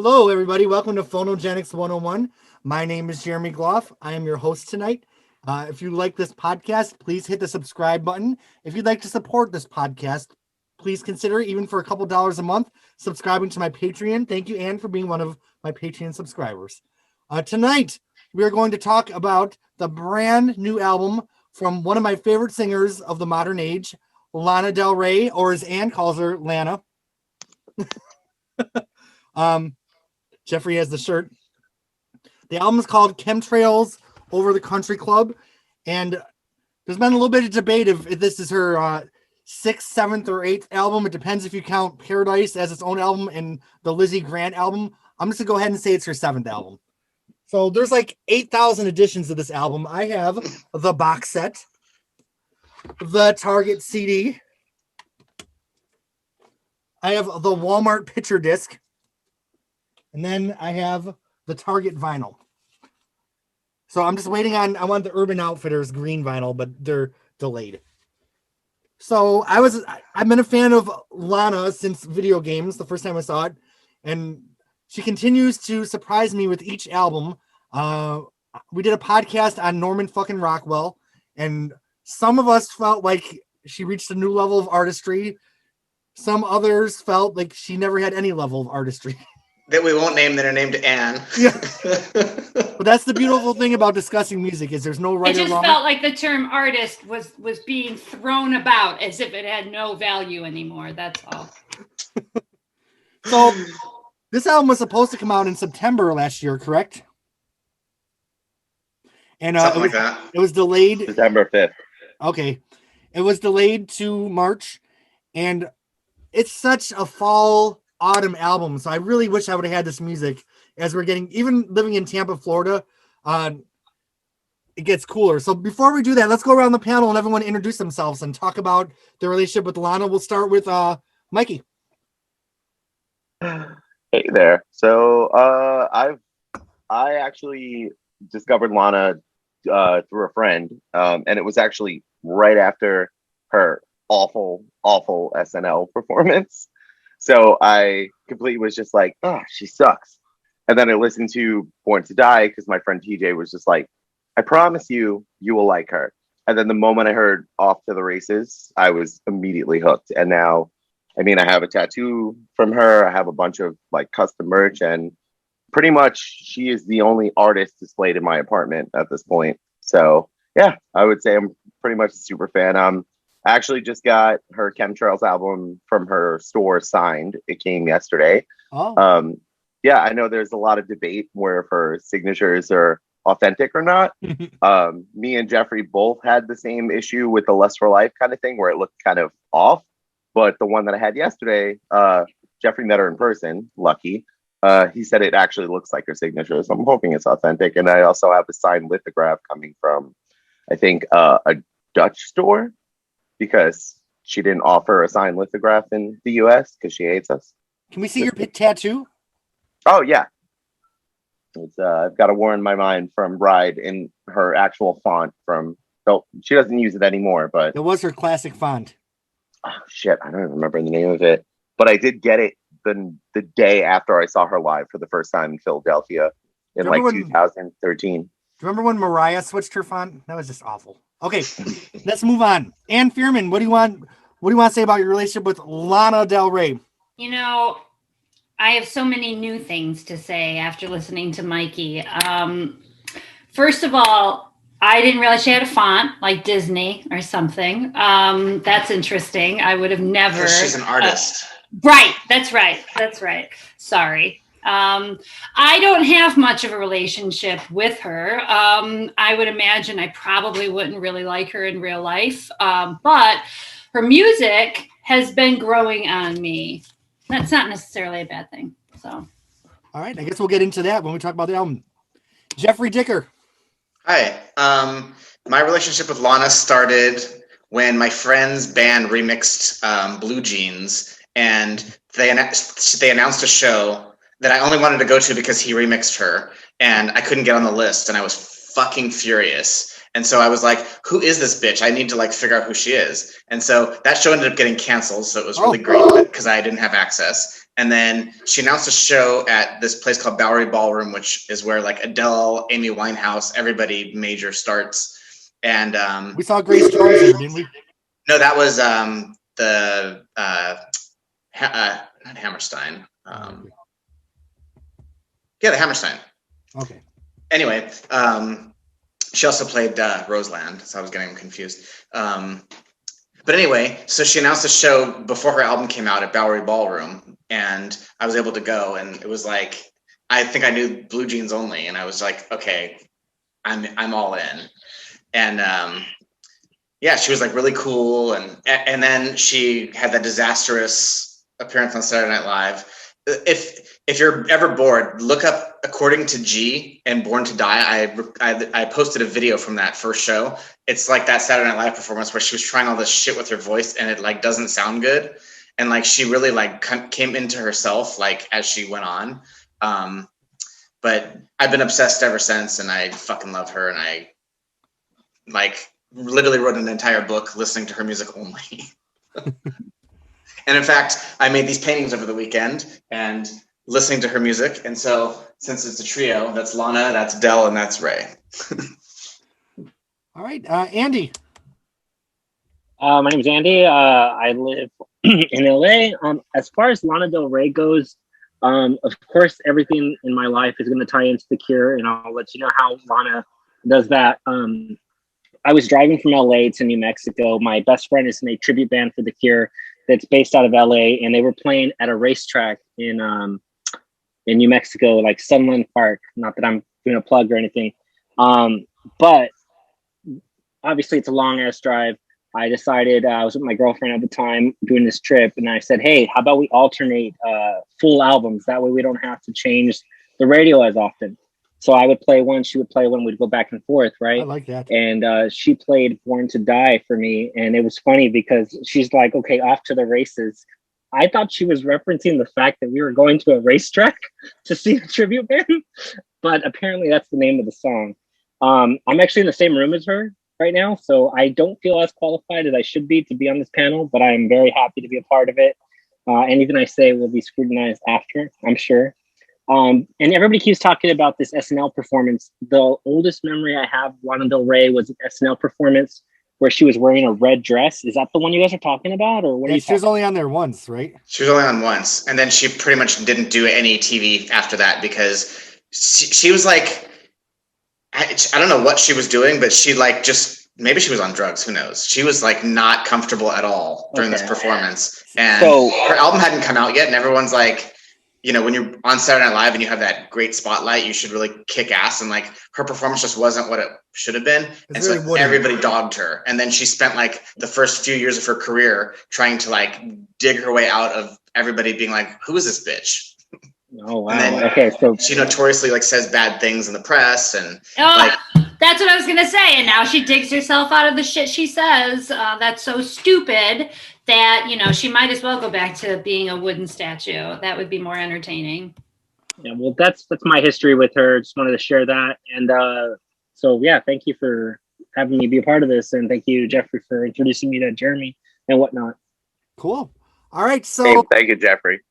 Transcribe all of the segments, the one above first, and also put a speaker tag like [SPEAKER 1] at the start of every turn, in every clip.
[SPEAKER 1] Hello, everybody. Welcome to Phonogenics 101. My name is Jeremy Gloff. I am your host tonight. If you like this podcast, please hit the subscribe button. If you'd like to support this podcast, please consider, even for a couple dollars a month, subscribing to my Patreon. Thank you, Anne, for being one of my Patreon subscribers. Tonight, we are going to talk about the brand new album from one of my favorite singers of the modern age, Lana Del Rey, or as Anne calls her, Lana. Jeffrey has the shirt. The album is called Chemtrails Over the Country Club, and there's been a little bit of debate if this is her sixth, seventh, or eighth album. It depends if you count Paradise as its own album and the Lizzie Grant album. I'm just gonna go ahead and say it's her seventh album. So there's like 8,000 editions of this album. I have the box set, the Target CD, I have the Walmart picture disc, and then I have the Target vinyl. So I'm just waiting on, I want the Urban Outfitters green vinyl, but they're delayed. So I've been a fan of Lana since video games, the first time I saw it. And she continues to surprise me with each album. We did a podcast on Norman fucking Rockwell, and some of us felt like she reached a new level of artistry. Some others felt like she never had any level of artistry.
[SPEAKER 2] That we won't name, that are named Anne.
[SPEAKER 1] Yeah. But that's the beautiful thing about discussing music, is there's no right or wrong.
[SPEAKER 3] It just felt like the term artist was being thrown about as if it had no value anymore. That's all.
[SPEAKER 1] So this album was supposed to come out in September last year, correct? And
[SPEAKER 2] Something like that.
[SPEAKER 1] It was delayed.
[SPEAKER 4] September 5th.
[SPEAKER 1] Okay. It was delayed to March, and it's such a fall autumn album, so I really wish I would have had this music as we're getting, even living in Tampa, Florida, it gets cooler. So before we do that, let's go around the panel and everyone introduce themselves and talk about their relationship with Lana. We'll start with Mikey.
[SPEAKER 4] Hey there. So I actually discovered Lana through a friend, and it was actually right after her awful SNL performance. So I completely was just like, oh, she sucks. And then I listened to Born to Die because my friend TJ was just like, I promise you will like her. And then the moment I heard Off to the Races, I was immediately hooked. And now, I mean, I have a tattoo from her. I have a bunch of like custom merch, and pretty much she is the only artist displayed in my apartment at this point. So yeah, I would say I'm pretty much a super fan. I actually just got her Chemtrails album from her store signed. It came yesterday.
[SPEAKER 1] Oh.
[SPEAKER 4] Yeah, I know there's a lot of debate where if her signatures are authentic or not. Me and Jeffrey both had the same issue with the Lust for Life kind of thing where it looked kind of off. But the one that I had yesterday, Jeffrey met her in person, lucky. He said it actually looks like her signature. So I'm hoping it's authentic. And I also have a signed lithograph coming from, I think, a Dutch store, because she didn't offer a signed lithograph in the US because she hates us.
[SPEAKER 1] Can we see your tattoo?
[SPEAKER 4] Oh, yeah. It's I've got a war in my mind from Bride in her actual font from, oh, she doesn't use it anymore, but.
[SPEAKER 1] It was her classic font.
[SPEAKER 4] Oh, shit. I don't even remember the name of it. But I did get it the day after I saw her live for the first time in Philadelphia in like 2013.
[SPEAKER 1] Do you remember when Mariah switched her font? That was just awful. Okay, let's move on. Ann Fearman, what do you want to say about your relationship with Lana Del Rey?
[SPEAKER 3] You know, I have so many new things to say after listening to Mikey. First of all, I didn't realize she had a font like Disney or something. That's interesting. I would have never.
[SPEAKER 2] She's an artist.
[SPEAKER 3] Right. That's right. Sorry. I don't have much of a relationship with her. I would imagine I probably wouldn't really like her in real life. But her music has been growing on me. That's not necessarily a bad thing. So,
[SPEAKER 1] all right. I guess we'll get into that when we talk about the album. Jeffrey Dicker.
[SPEAKER 2] Hi. My relationship with Lana started when my friend's band remixed Blue Jeans, and they announced a show that I only wanted to go to because he remixed her, and I couldn't get on the list, and I was fucking furious. And so I was like, who is this bitch? I need to like figure out who she is. And so that show ended up getting canceled. So it was really great because I didn't have access. And then she announced a show at this place called Bowery Ballroom, which is where like Adele, Amy Winehouse, everybody major starts. And
[SPEAKER 1] we saw Grace Jones there, didn't we?
[SPEAKER 2] no, that was not Hammerstein. Yeah, the Hammerstein.
[SPEAKER 1] Okay.
[SPEAKER 2] Anyway, she also played Roseland, so I was getting them confused. But anyway, so she announced a show before her album came out at Bowery Ballroom, and I was able to go, and it was like, I think I knew Blue Jeans only, and I was like, okay, I'm all in. And yeah, she was like really cool, and then she had that disastrous appearance on Saturday Night Live. If you're ever bored, look up According to G and Born to Die. I posted a video from that first show. It's like that Saturday Night Live performance where she was trying all this shit with her voice and it like doesn't sound good, and like she really like came into herself like as she went on. But I've been obsessed ever since, and I fucking love her, and I like literally wrote an entire book listening to her music only. And in fact, I made these paintings over the weekend and listening to her music. And so since it's a trio, that's Lana, that's Del, and that's Ray.
[SPEAKER 1] All right. Andy.
[SPEAKER 5] My name is Andy. I live in LA. As far as Lana Del Rey goes, of course, everything in my life is going to tie into The Cure, and I'll let you know how Lana does that. I was driving from LA to New Mexico. My best friend is in a tribute band for The Cure that's based out of LA, and they were playing at a racetrack in New Mexico, like Sunland Park. Not that I'm doing a plug or anything, but obviously it's a long ass drive. I decided, I was with my girlfriend at the time doing this trip, and I said, hey, how about we alternate full albums? That way we don't have to change the radio as often. So I would play one, she would play one, we'd go back and forth, right?
[SPEAKER 1] I like that.
[SPEAKER 5] And she played Born to Die for me. And it was funny because she's like, okay, off to the races. I thought she was referencing the fact that we were going to a racetrack to see a tribute band, but apparently that's the name of the song. I'm actually in the same room as her right now, so I don't feel as qualified as I should be to be on this panel, but I am very happy to be a part of it. Anything I say will be scrutinized after, I'm sure. And everybody keeps talking about this SNL performance. The oldest memory I have of Lana Del Rey was an SNL performance where she was wearing a red dress. Is that the one you guys are talking about? Or what?
[SPEAKER 1] Yeah, she was only on there once, right?
[SPEAKER 2] She was only on once, and then she pretty much didn't do any TV after that because she was like, I don't know what she was doing, but she like just, maybe she was on drugs, who knows? She was like not comfortable at all during this performance. And her album hadn't come out yet, and everyone's like, you know, when you're on Saturday Night Live and you have that great spotlight, you should really kick ass. And like her performance just wasn't what it should have been. And so like, everybody dogged her. And then she spent like the first few years of her career trying to like dig her way out of everybody being like, who is this bitch?
[SPEAKER 5] Oh, wow.
[SPEAKER 2] And then
[SPEAKER 5] okay, so
[SPEAKER 2] she notoriously like says bad things in the press and
[SPEAKER 3] like, that's what I was gonna say. And now she digs herself out of the shit she says. That's so stupid that, you know, she might as well go back to being a wooden statue. That would be more entertaining.
[SPEAKER 5] Yeah, well, that's my history with her. Just wanted to share that. And so, yeah, thank you for having me be a part of this. And thank you, Jeffrey, for introducing me to Jeremy and whatnot.
[SPEAKER 1] Cool. All right. So
[SPEAKER 4] Hey, thank you, Jeffrey.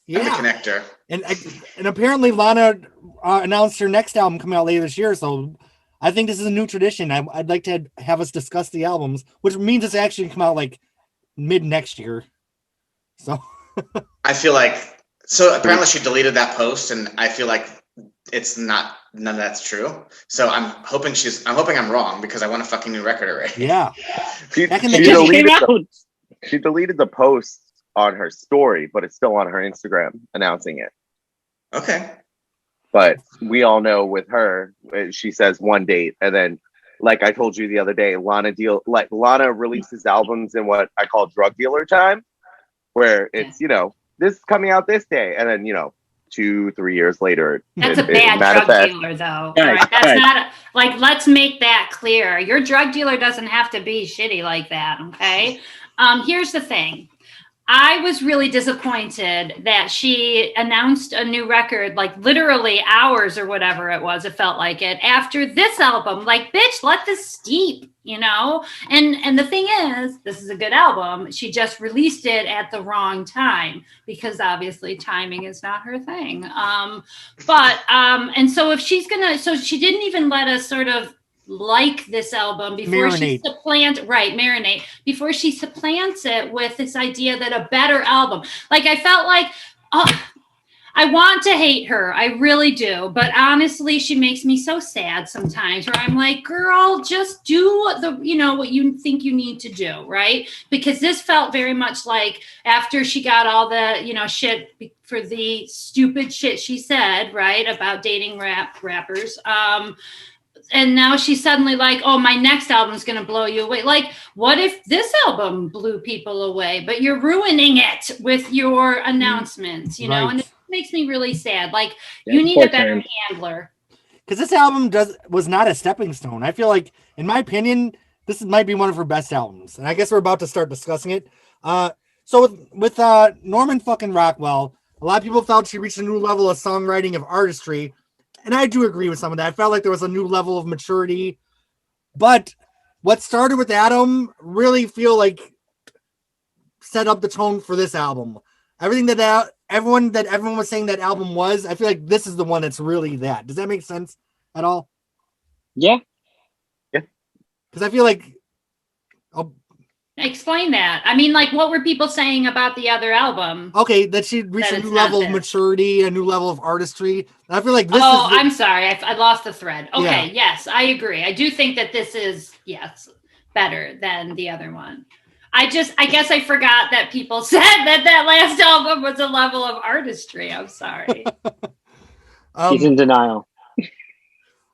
[SPEAKER 2] the
[SPEAKER 1] yeah.
[SPEAKER 2] connector.
[SPEAKER 1] And apparently Lana announced her next album coming out later this year. So I think this is a new tradition. I'd like to have us discuss the albums, which means it's actually come out like mid next year. So
[SPEAKER 2] I feel like, so apparently she deleted that post, and I feel like it's not, none of that's true. So I'm hoping I'm wrong because I want a fucking new record already.
[SPEAKER 1] yeah.
[SPEAKER 4] She
[SPEAKER 1] Back in the
[SPEAKER 4] she deleted the post on her story, but it's still on her Instagram announcing it.
[SPEAKER 2] Okay.
[SPEAKER 4] But we all know with her, she says one date, and then, like I told you the other day, Lana releases albums in what I call drug dealer time, where it's, you know, this is coming out this day, and then, you know, 2-3 years later,
[SPEAKER 3] That's a bad drug dealer, though.
[SPEAKER 5] Right,
[SPEAKER 3] All right? That's
[SPEAKER 5] right.
[SPEAKER 3] not like, let's make that clear. Your drug dealer doesn't have to be shitty like that. Okay. Here's the thing. I was really disappointed that she announced a new record, like literally hours or whatever it was. It felt like it after this album. Like, bitch, let this steep, you know. And the thing is, this is a good album. She just released it at the wrong time because obviously timing is not her thing. And so if she's gonna, so she didn't even let us sort of like this album before she marinate before she supplants it with this idea that a better album. Like I felt like, oh, I want to hate her, I really do, but honestly she makes me so sad sometimes where I'm like, girl, just do the, you know, what you think you need to do, right? Because this felt very much like after she got all the, you know, shit for the stupid shit she said, right, about dating rappers, and now she's suddenly like, oh, my next album's going to blow you away. Like, what if this album blew people away, but you're ruining it with your announcements, you know? And it makes me really sad. Like, you need a better handler.
[SPEAKER 1] Because this album was not a stepping stone. I feel like, in my opinion, this might be one of her best albums. And I guess we're about to start discussing it. So with Norman fucking Rockwell, a lot of people felt she reached a new level of songwriting, of artistry. And I do agree with some of that. I felt like there was a new level of maturity. But what started with Adam really feel like set up the tone for this album. Everything that everyone was saying that album was, I feel like this is the one that's really that. Does that make sense at all?
[SPEAKER 5] Yeah.
[SPEAKER 1] Because I feel like...
[SPEAKER 3] Explain that. I mean, like, what were people saying about the other album?
[SPEAKER 1] Okay, that she reached a new level of maturity, a new level of artistry. And I feel like this
[SPEAKER 3] I'm sorry. I lost the thread. Okay, yes, I agree. I do think that this is, yes, better than the other one. I guess I forgot that people said that last album was a level of artistry. I'm sorry.
[SPEAKER 5] He's in denial.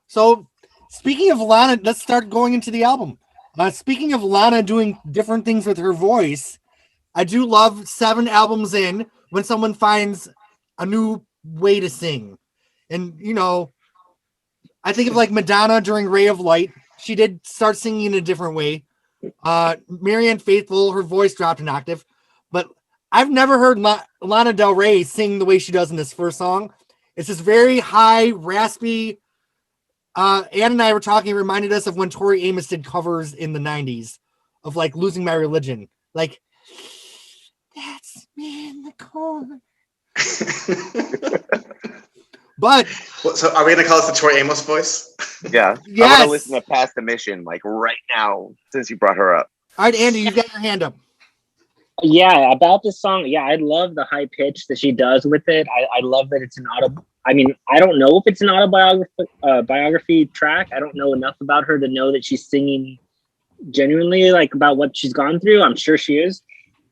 [SPEAKER 1] So, speaking of Lana, let's start going into the album. Speaking of Lana doing different things with her voice, I do love 7 albums in when someone finds a new way to sing. And, you know, I think of like Madonna during Ray of Light. She did start singing in a different way. Marianne Faithfull, her voice dropped an octave. But I've never heard Lana Del Rey sing the way she does in this first song. It's this very high, raspy... Ann and I were talking, it reminded us of when Tori Amos did covers in the 90s of like Losing My Religion. Like, that's me in the corner. But
[SPEAKER 2] so are we gonna call this the Tori Amos voice?
[SPEAKER 4] Yeah.
[SPEAKER 1] Yes.
[SPEAKER 4] I want to listen to Past the Mission like right now since you brought her up.
[SPEAKER 1] All right, Andy, you've got your hand up.
[SPEAKER 5] Yeah, about this song. Yeah, I love the high pitch that she does with it. I love that it's an I mean, I don't know if it's an autobiography track. I don't know enough about her to know that she's singing genuinely like about what she's gone through. I'm sure she is.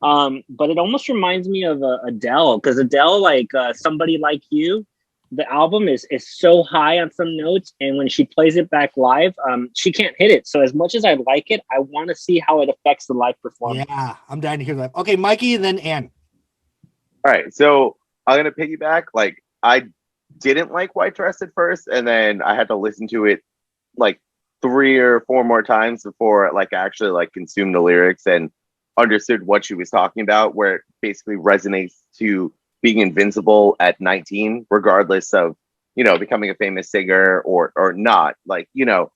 [SPEAKER 5] But it almost reminds me of Adele, because Adele, like Somebody Like You, the album is so high on some notes, and when she plays it back live, she can't hit it. So as much as I like it, I want to see how it affects the live performance.
[SPEAKER 1] Yeah, I'm dying to hear that. Okay, Mikey, and then Ann.
[SPEAKER 4] All right, so I'm gonna piggyback. Like, I didn't like White Dress at first, and then I had to listen to it like 3 or 4 more times before like actually like consumed the lyrics and understood what she was talking about, where it basically resonates to being invincible at 19, regardless of, you know, becoming a famous singer or not. Like, you know,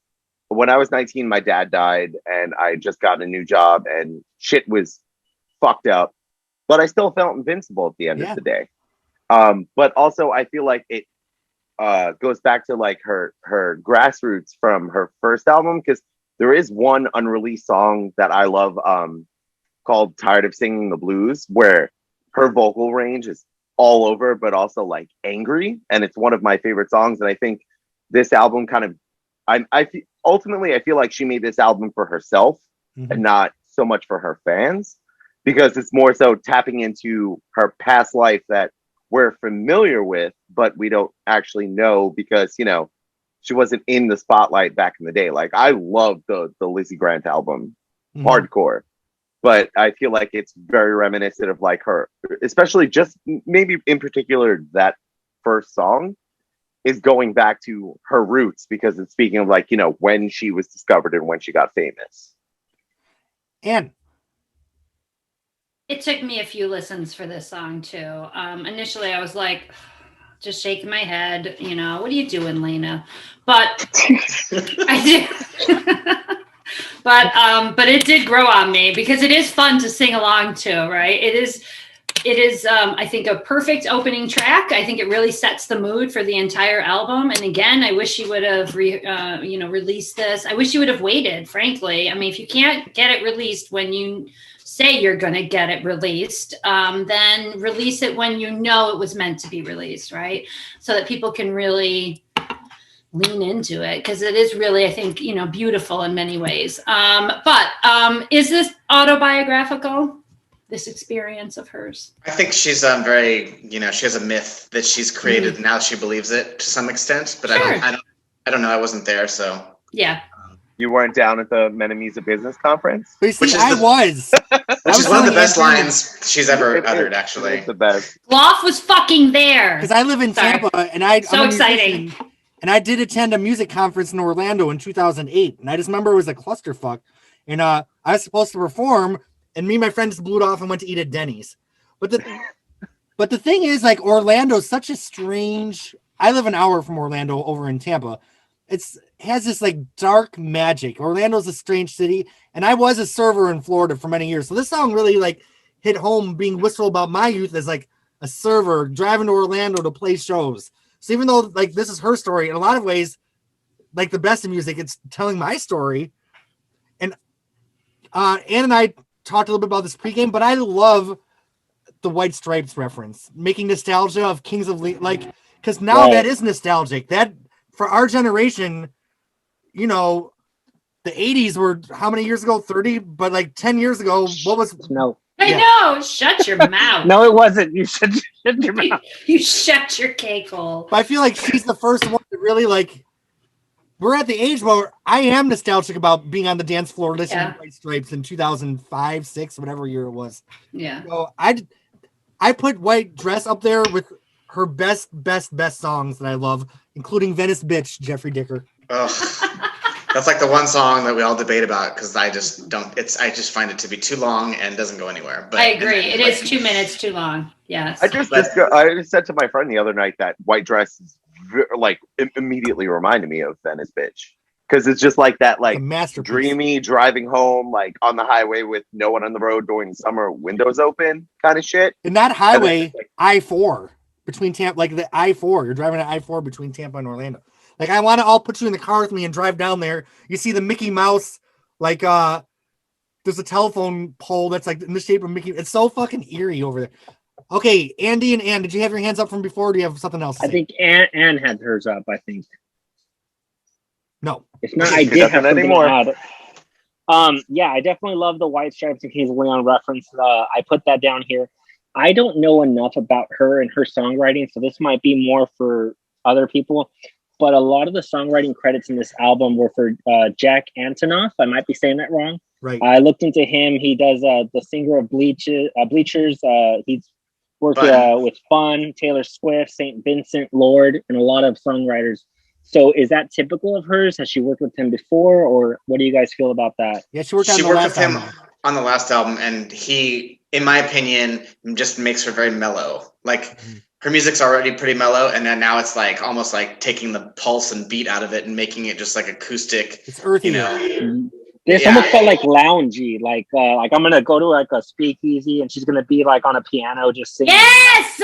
[SPEAKER 4] when I was 19, my dad died and I just got a new job and shit was fucked up, but I still felt invincible at the end of the day. But also I feel like it goes back to like her grassroots from her first album, because there is one unreleased song that I love called Tired of Singing the Blues, where her vocal range is all over, but also like angry. And it's one of my favorite songs. And I think this album kind of, ultimately, I feel like she made this album for herself and not so much for her fans, because it's more so tapping into her past life that we're familiar with, but we don't actually know because, you know, she wasn't in the spotlight back in the day. Like, I love the Lizzie Grant album, hardcore. But I feel like it's very reminiscent of like her, especially just maybe in particular that first song is going back to her roots, because it's speaking of like, you know, when she was discovered and when she got famous.
[SPEAKER 1] And
[SPEAKER 3] It took me a few listens for this song too. Initially, I was like, just shaking my head, what are you doing, Lana? But I did. But it did grow on me because it is fun to sing along to, right? It is. I think, a perfect opening track. I think it really sets the mood for the entire album. And again, I wish you would have, released this. I wish you would have waited, frankly. I mean, if you can't get it released when you say you're going to get it released, then release it when you know it was meant to be released, right? So that people can really lean into it, because it is really, I think, beautiful in many ways. But is this autobiographical? This experience of hers?
[SPEAKER 2] I think she's very, she has a myth that she's created. Now she believes it to some extent, but
[SPEAKER 3] Sure.
[SPEAKER 2] I don't know. I wasn't there, so
[SPEAKER 3] Yeah.
[SPEAKER 4] You weren't down at the Menemisa Business Conference?
[SPEAKER 1] But you see,
[SPEAKER 2] Which is
[SPEAKER 1] I
[SPEAKER 2] the-
[SPEAKER 1] was.
[SPEAKER 2] which is one of the best
[SPEAKER 1] Andrew-
[SPEAKER 2] lines she's ever uttered, actually.
[SPEAKER 4] It's the best.
[SPEAKER 3] Gloff was fucking there.
[SPEAKER 1] Because I live in
[SPEAKER 3] Sorry.
[SPEAKER 1] Tampa, and I'm
[SPEAKER 3] So
[SPEAKER 1] a
[SPEAKER 3] exciting.
[SPEAKER 1] musician, and I did attend a music conference in Orlando in 2008, and I just remember it was a clusterfuck. And I was supposed to perform, and me and my friends blew it off and went to eat at Denny's. But the thing is, like, Orlando's such a strange. I live an hour from Orlando, over in Tampa. It has this like dark magic. Orlando's a strange city, and I was a server in Florida for many years, so this song really like hit home, being wistful about my youth as like a server driving to Orlando to play shows. So even though like this is her story, in a lot of ways, like the best of music, it's telling my story. And Ann and I talked a little bit about this pregame, but I love the White Stripes reference, making nostalgia of Kings of like, because now that is nostalgic. That for our generation, the 80s were how many years ago? 30, but like 10 years ago, what was
[SPEAKER 5] No.
[SPEAKER 3] I
[SPEAKER 1] Yeah.
[SPEAKER 3] know. Shut your mouth.
[SPEAKER 5] No, it wasn't. You should shut your mouth.
[SPEAKER 3] You shut your cake hole.
[SPEAKER 1] But I feel like she's the first one to really like. We're at the age where I am nostalgic about being on the dance floor listening to White Stripes in 2005, 6, whatever year it was.
[SPEAKER 3] Yeah.
[SPEAKER 1] So I put White Dress up there with her best songs that I love, including Venice Bitch, Jeffrey Dicker.
[SPEAKER 2] Ugh. That's like the one song that we all debate about, because I just find it to be too long and doesn't go anywhere. But
[SPEAKER 3] I agree. It is 2 minutes too long. Yes.
[SPEAKER 4] I just said to my friend the other night that White Dress is like immediately reminded me of Venice Bitch, because it's just like that, like
[SPEAKER 1] A masterpiece.
[SPEAKER 4] dreamy driving home, like on the highway with no one on the road during the summer, windows open kind of shit.
[SPEAKER 1] And that highway,
[SPEAKER 4] And it's
[SPEAKER 1] I-4 between Tampa, like the I-4, you're driving an I-4 between Tampa and Orlando. Like, I want to all put you in the car with me and drive down there. You see the Mickey Mouse, like, there's a telephone pole that's like in the shape of Mickey. It's so fucking eerie over there. Okay, Andy and Ann, did you have your hands up from before, or do you have something else to
[SPEAKER 5] I
[SPEAKER 1] say?
[SPEAKER 5] think Anne had hers up, I think.
[SPEAKER 1] No.
[SPEAKER 5] If not, I
[SPEAKER 4] She
[SPEAKER 5] did
[SPEAKER 4] doesn't
[SPEAKER 5] have something
[SPEAKER 4] anymore.
[SPEAKER 5] to add. Yeah, I definitely love the White Stripes and Kings of Leon reference. I put that down here. I don't know enough about her and her songwriting, so this might be more for other people. But a lot of the songwriting credits in this album were for Jack Antonoff. I might be saying that wrong.
[SPEAKER 1] Right.
[SPEAKER 5] I looked into him. He does the singer of Bleachers. He's worked with Fun, Taylor Swift, St. Vincent, Lord, and a lot of songwriters. So is that typical of hers? Has she worked with him before, or what do you guys feel about that?
[SPEAKER 1] Yeah, she worked on
[SPEAKER 2] She
[SPEAKER 1] the
[SPEAKER 2] worked
[SPEAKER 1] last
[SPEAKER 2] with him
[SPEAKER 1] album.
[SPEAKER 2] on the last album, and he, in my opinion, just makes her very mellow. Like, her music's already pretty mellow, and then now it's like almost like taking the pulse and beat out of it and making it just like acoustic.
[SPEAKER 1] It's earthy.
[SPEAKER 2] You know,
[SPEAKER 5] This
[SPEAKER 2] Yeah.
[SPEAKER 5] almost felt like loungy, like I'm gonna go to like a speakeasy and she's gonna be like on a piano just singing.
[SPEAKER 3] Yes.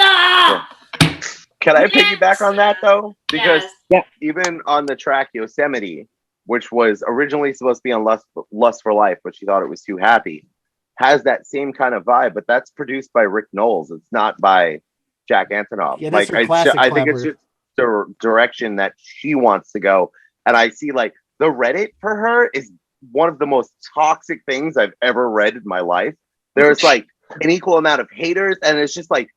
[SPEAKER 4] Can I
[SPEAKER 3] Yes!
[SPEAKER 4] piggyback on that though? Because
[SPEAKER 3] Yes.
[SPEAKER 4] even on the track Yosemite, which was originally supposed to be on Lust for Life, but she thought it was too happy, has that same kind of vibe, but that's produced by Rick Knowles. It's not by Jack Antonoff.
[SPEAKER 1] Yeah, that's
[SPEAKER 4] like
[SPEAKER 1] her classic
[SPEAKER 4] I think it's
[SPEAKER 1] collaborator.
[SPEAKER 4] just the direction that she wants to go. And I see like the Reddit for her is one of the most toxic things I've ever read in my life. There's like an equal amount of haters, and it's just like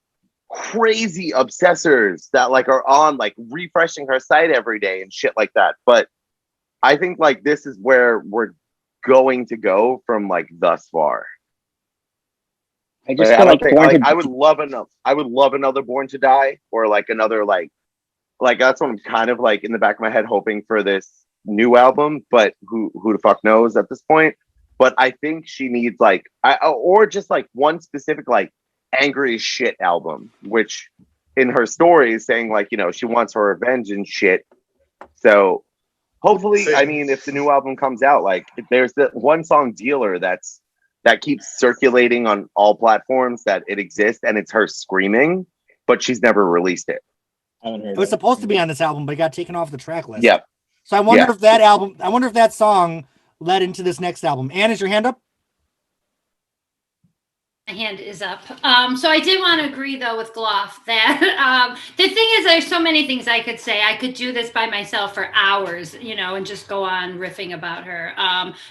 [SPEAKER 4] crazy obsessors that like are on like refreshing her site every day and shit like that. But I think like this is where we're going to go from like thus far.
[SPEAKER 5] I just
[SPEAKER 4] Like,
[SPEAKER 5] feel
[SPEAKER 4] I,
[SPEAKER 5] like,
[SPEAKER 4] don't think,
[SPEAKER 5] Born
[SPEAKER 4] like
[SPEAKER 5] to-
[SPEAKER 4] I would love another Born to Die, or like another like that's what I'm kind of like in the back of my head hoping for this new album, but who the fuck knows at this point. but I think she needs like, or just like one specific like angry as shit album, which in her story is saying like, you know, she wants her revenge and shit. So hopefully, I mean, if the new album comes out, like there's the one song Dealer that keeps circulating on all platforms that it exists, and it's her screaming, but she's never released it.
[SPEAKER 1] It was supposed to be on this album, but it got taken off the track list.
[SPEAKER 4] Yep.
[SPEAKER 1] So I wonder if that song led into this next album. Anne, is your hand up?
[SPEAKER 3] My hand is up. So I did want to agree though with Gloff that the thing is there's so many things I could say. I could do this by myself for hours, you know, and just go on riffing about her.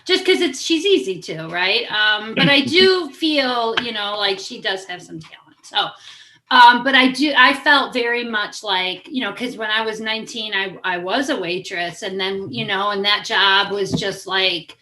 [SPEAKER 3] Just because she's easy to, right? But I do feel, you know, like she does have some talent. So but I felt very much like, you know, because when I was 19, I was a waitress, and then, you know, and that job was just like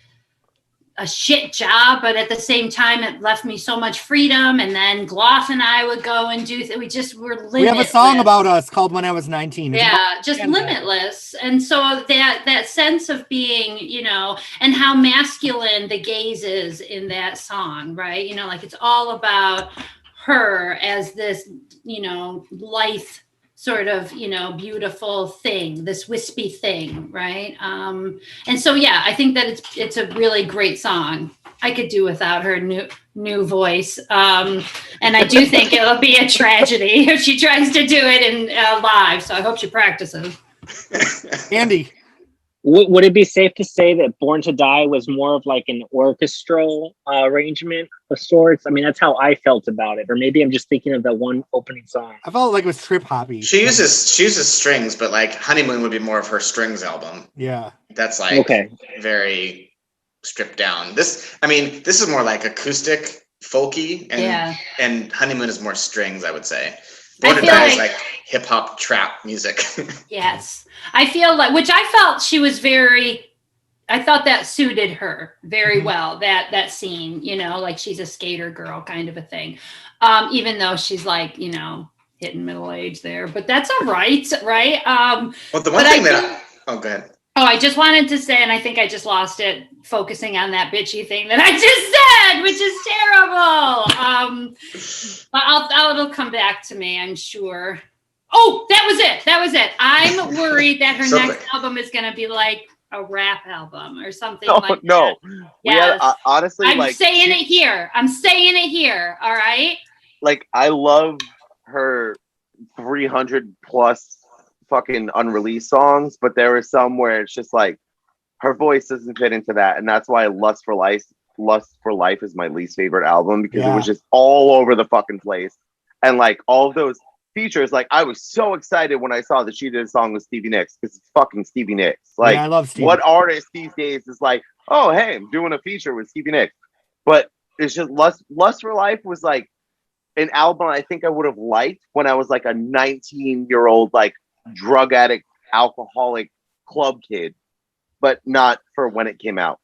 [SPEAKER 3] a shit job, but at the same time, it left me so much freedom. And then Gloff and I would go and do, we just were limitless.
[SPEAKER 1] We have a song about us called When I Was 19.
[SPEAKER 3] Yeah, just limitless. And so that sense of being, you know, and how masculine the gaze is in that song, right? You know, like it's all about her as this, you know, lithe sort of, you know, beautiful thing, this wispy thing, right? And so, yeah, I think that it's a really great song. I could do without her new voice, and I do think it'll be a tragedy if she tries to do it in live. So I hope she practices.
[SPEAKER 1] Andy.
[SPEAKER 5] Would it be safe to say that Born to Die was more of like an orchestral arrangement of sorts? I mean, that's how I felt about it. Or maybe I'm just thinking of that one opening song.
[SPEAKER 1] I felt like it was trip hoppy.
[SPEAKER 2] She uses strings, but like Honeymoon would be more of her strings album.
[SPEAKER 1] Yeah.
[SPEAKER 2] That's like very stripped down. This is more like acoustic, folky, and Honeymoon is more strings, I would say. Born to Die is like hip hop trap music.
[SPEAKER 3] Yes. I feel like, which I felt she was I thought that suited her very well, that scene, you know, like she's a skater girl kind of a thing. Even though she's like, you know, hitting middle age there, but that's all right. Right.
[SPEAKER 2] Well, the one thing go ahead.
[SPEAKER 3] Oh, I just wanted to say, and I think I just lost it focusing on that bitchy thing that I just said, which is terrible. But it'll come back to me, I'm sure. Oh, that was it. I'm worried that her next album is going to be like a rap album or something like that.
[SPEAKER 4] No.
[SPEAKER 3] Yes.
[SPEAKER 4] Honestly,
[SPEAKER 3] I'm saying it here. All right.
[SPEAKER 4] Like, I love her 300 plus fucking unreleased songs, but there are some where it's just like her voice doesn't fit into that, and that's why Lust for Life is my least favorite album, because it was just all over the fucking place. And like all of those features, like I was so excited when I saw that she did a song with Stevie Nicks, because it's fucking Stevie Nicks. Like,
[SPEAKER 1] I love Stevie.
[SPEAKER 4] What artist these days is like, oh hey, I'm doing a feature with Stevie Nicks? But it's just Lust for Life was like an album I think I would have liked when I was like a 19-year-old like drug addict, alcoholic club kid, but not for when it came out.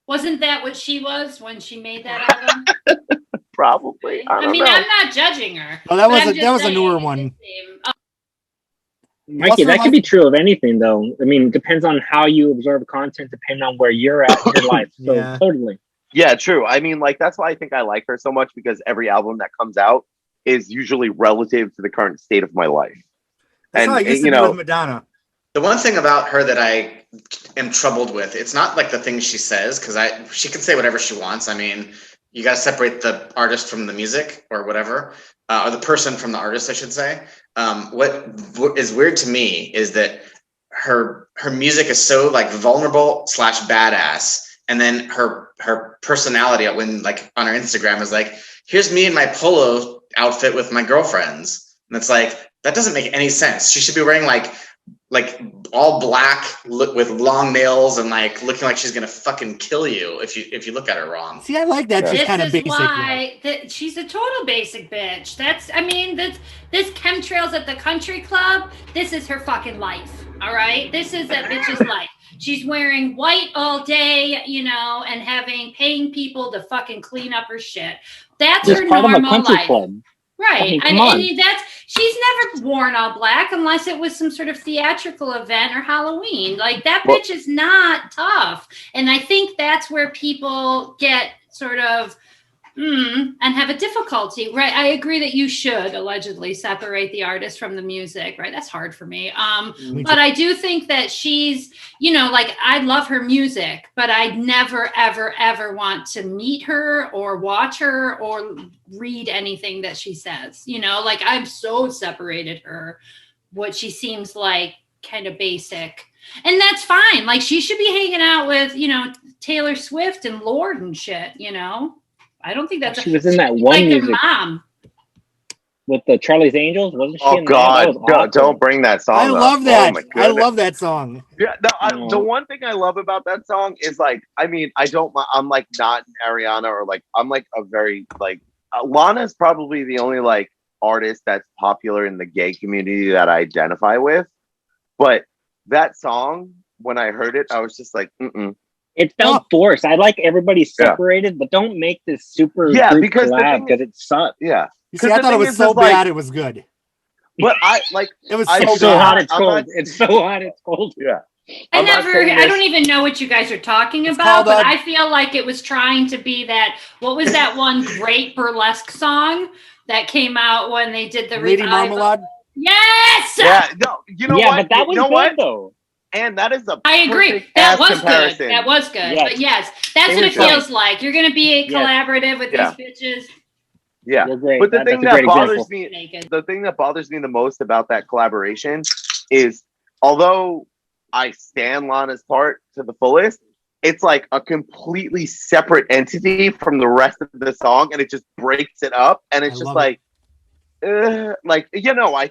[SPEAKER 3] Wasn't that what she was when she made that album?
[SPEAKER 4] Probably. I don't know.
[SPEAKER 3] I'm not judging her.
[SPEAKER 1] Oh, that was a newer one.
[SPEAKER 5] Mikey, that could be true of anything, though. I mean, it depends on how you absorb content, depending on where you're at in your life. So totally.
[SPEAKER 4] Yeah, true. I mean, like that's why I think I like her so much, because every album that comes out is usually relative to the current state of my life.
[SPEAKER 1] That's how I used to do with Madonna.
[SPEAKER 2] The one thing about her that I am troubled with, it's not like the things she says, because she can say whatever she wants. I mean, you got to separate the artist from the music or whatever, or the person from the artist, I should say. What is weird to me is that her music is so like vulnerable / badass, and then her personality when like on her Instagram is like, here's me in my polo outfit with my girlfriends, and it's like, that doesn't make any sense. She should be wearing like all black with long nails and like looking like she's gonna fucking kill you if you look at her wrong.
[SPEAKER 1] See, I like that. She's kind of basic.
[SPEAKER 3] Why she's a total basic bitch. This Chemtrails at the country club. This is her fucking life. All right, this is that bitch's life. She's wearing white all day, you know, and paying people to fucking clean up her shit. That's her normal life. Club. Right. I mean, she's never worn all black unless it was some sort of theatrical event or Halloween. Like that
[SPEAKER 4] Well-
[SPEAKER 3] bitch is not tough. And I think that's where people get sort of and have a difficulty, right? I agree that you should allegedly separate the artist from the music, right? That's hard for me. But I do think that she's, like I love her music, but I'd never, ever, ever want to meet her or watch her or read anything that she says, like I've so separated her, what she seems like kind of basic. And that's fine. Like she should be hanging out with, Taylor Swift and Lorde and shit, I don't think that's
[SPEAKER 5] She was in that one
[SPEAKER 3] like
[SPEAKER 5] music
[SPEAKER 3] their mom.
[SPEAKER 5] with the Charlie's Angels, wasn't she?
[SPEAKER 4] Oh
[SPEAKER 5] in
[SPEAKER 4] God!
[SPEAKER 5] That? That was awesome.
[SPEAKER 4] Don't bring that song.
[SPEAKER 1] I love
[SPEAKER 4] up.
[SPEAKER 1] that.
[SPEAKER 4] Oh, my
[SPEAKER 1] I
[SPEAKER 4] goodness.
[SPEAKER 1] love that song.
[SPEAKER 4] Yeah, no, the one thing I love about that song is like, I mean, I'm like not Ariana or like, I'm like a very like, Lana is probably the only like artist that's popular in the gay community that I identify with. But that song, when I heard it, I was just like,
[SPEAKER 5] It felt forced. I like everybody separated, but don't make this super group
[SPEAKER 4] because
[SPEAKER 5] collab because it sucked.
[SPEAKER 4] Yeah.
[SPEAKER 1] You see, I thought it was so bad it was good.
[SPEAKER 4] But I like
[SPEAKER 1] it was
[SPEAKER 5] It's so hot it's cold. It's so hot it's cold.
[SPEAKER 4] Yeah.
[SPEAKER 3] I don't even know what you guys are talking about, but I feel like it was trying to be that. What was that one great burlesque song that came out when they did the
[SPEAKER 1] Lady
[SPEAKER 3] revival?
[SPEAKER 1] Marmalade?
[SPEAKER 3] Yes.
[SPEAKER 4] Yeah. No. You know what?
[SPEAKER 5] Yeah, but that was good though.
[SPEAKER 4] And that is a
[SPEAKER 3] I agree. That was good. That was good.
[SPEAKER 5] Yes.
[SPEAKER 3] But yes, that's what it feels like. You're going to be collaborative with these bitches.
[SPEAKER 4] Yeah.
[SPEAKER 5] You're great.
[SPEAKER 4] But the thing that bothers me,
[SPEAKER 3] Naked.
[SPEAKER 4] the thing that bothers me the most about that collaboration is, although I stand Lana's part to the fullest, it's like a completely separate entity from the rest of the song, and it just breaks it up, and it's just like. I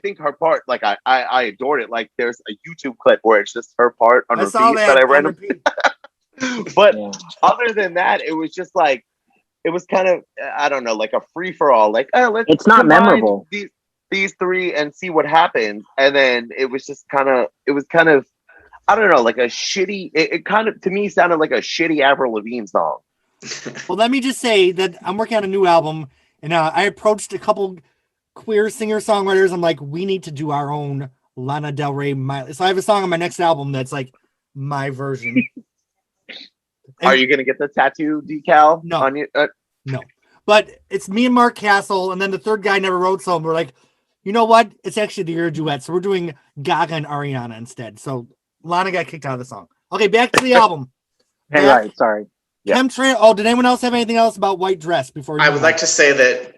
[SPEAKER 4] think her part, like I adored it. Like there's a YouTube clip where it's just her part on repeat that I read. But other than that, it was just like, it was kind of, I don't know, like a free for all. Like,
[SPEAKER 5] it's not memorable.
[SPEAKER 4] These three and see what happens. And then it was just kind of, I don't know, like a shitty. It kind of to me sounded like a shitty Avril Lavigne song.
[SPEAKER 1] Well, let me just say that I'm working on a new album, and I approached a couple queer singer-songwriters. I'm like, we need to do our own Lana Del Rey. So I have a song on my next album that's like my version.
[SPEAKER 4] Are you gonna get the tattoo decal?
[SPEAKER 1] No,
[SPEAKER 4] on you?
[SPEAKER 1] No. But it's me and Mark Castle, and then the third guy never wrote, so we're like, you know what? It's actually the Ear duet, so we're doing Gaga and Ariana instead. So Lana got kicked out of the song. Okay, back to the album.
[SPEAKER 5] Hey, right, sorry.
[SPEAKER 1] Chemtrails. Oh, did anyone else have anything else about White Dress before?
[SPEAKER 2] I would like to say that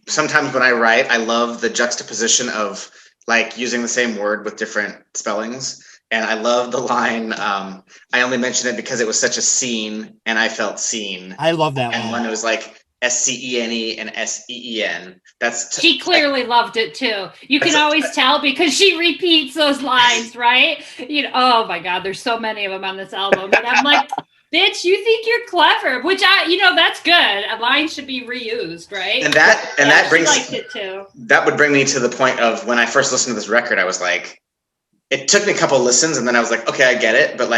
[SPEAKER 2] sometimes when I write, I love the juxtaposition of like using the same word with different spellings. And I love the line, I only mentioned it because it was such a scene and I felt seen.
[SPEAKER 1] I love that
[SPEAKER 2] one. And when it was like SCENE and SEEN.
[SPEAKER 3] She clearly loved it too. You can always tell because she repeats those lines, right? Oh my God, there's so many of them on this album. And I'm like, bitch, you think you're clever, which that's good. A line should be reused, right?
[SPEAKER 2] And that brings
[SPEAKER 3] liked it too.
[SPEAKER 2] That would bring me to the point of when I first listened to this record, I was like, it took me a couple of listens and then I was like, okay, I get it. But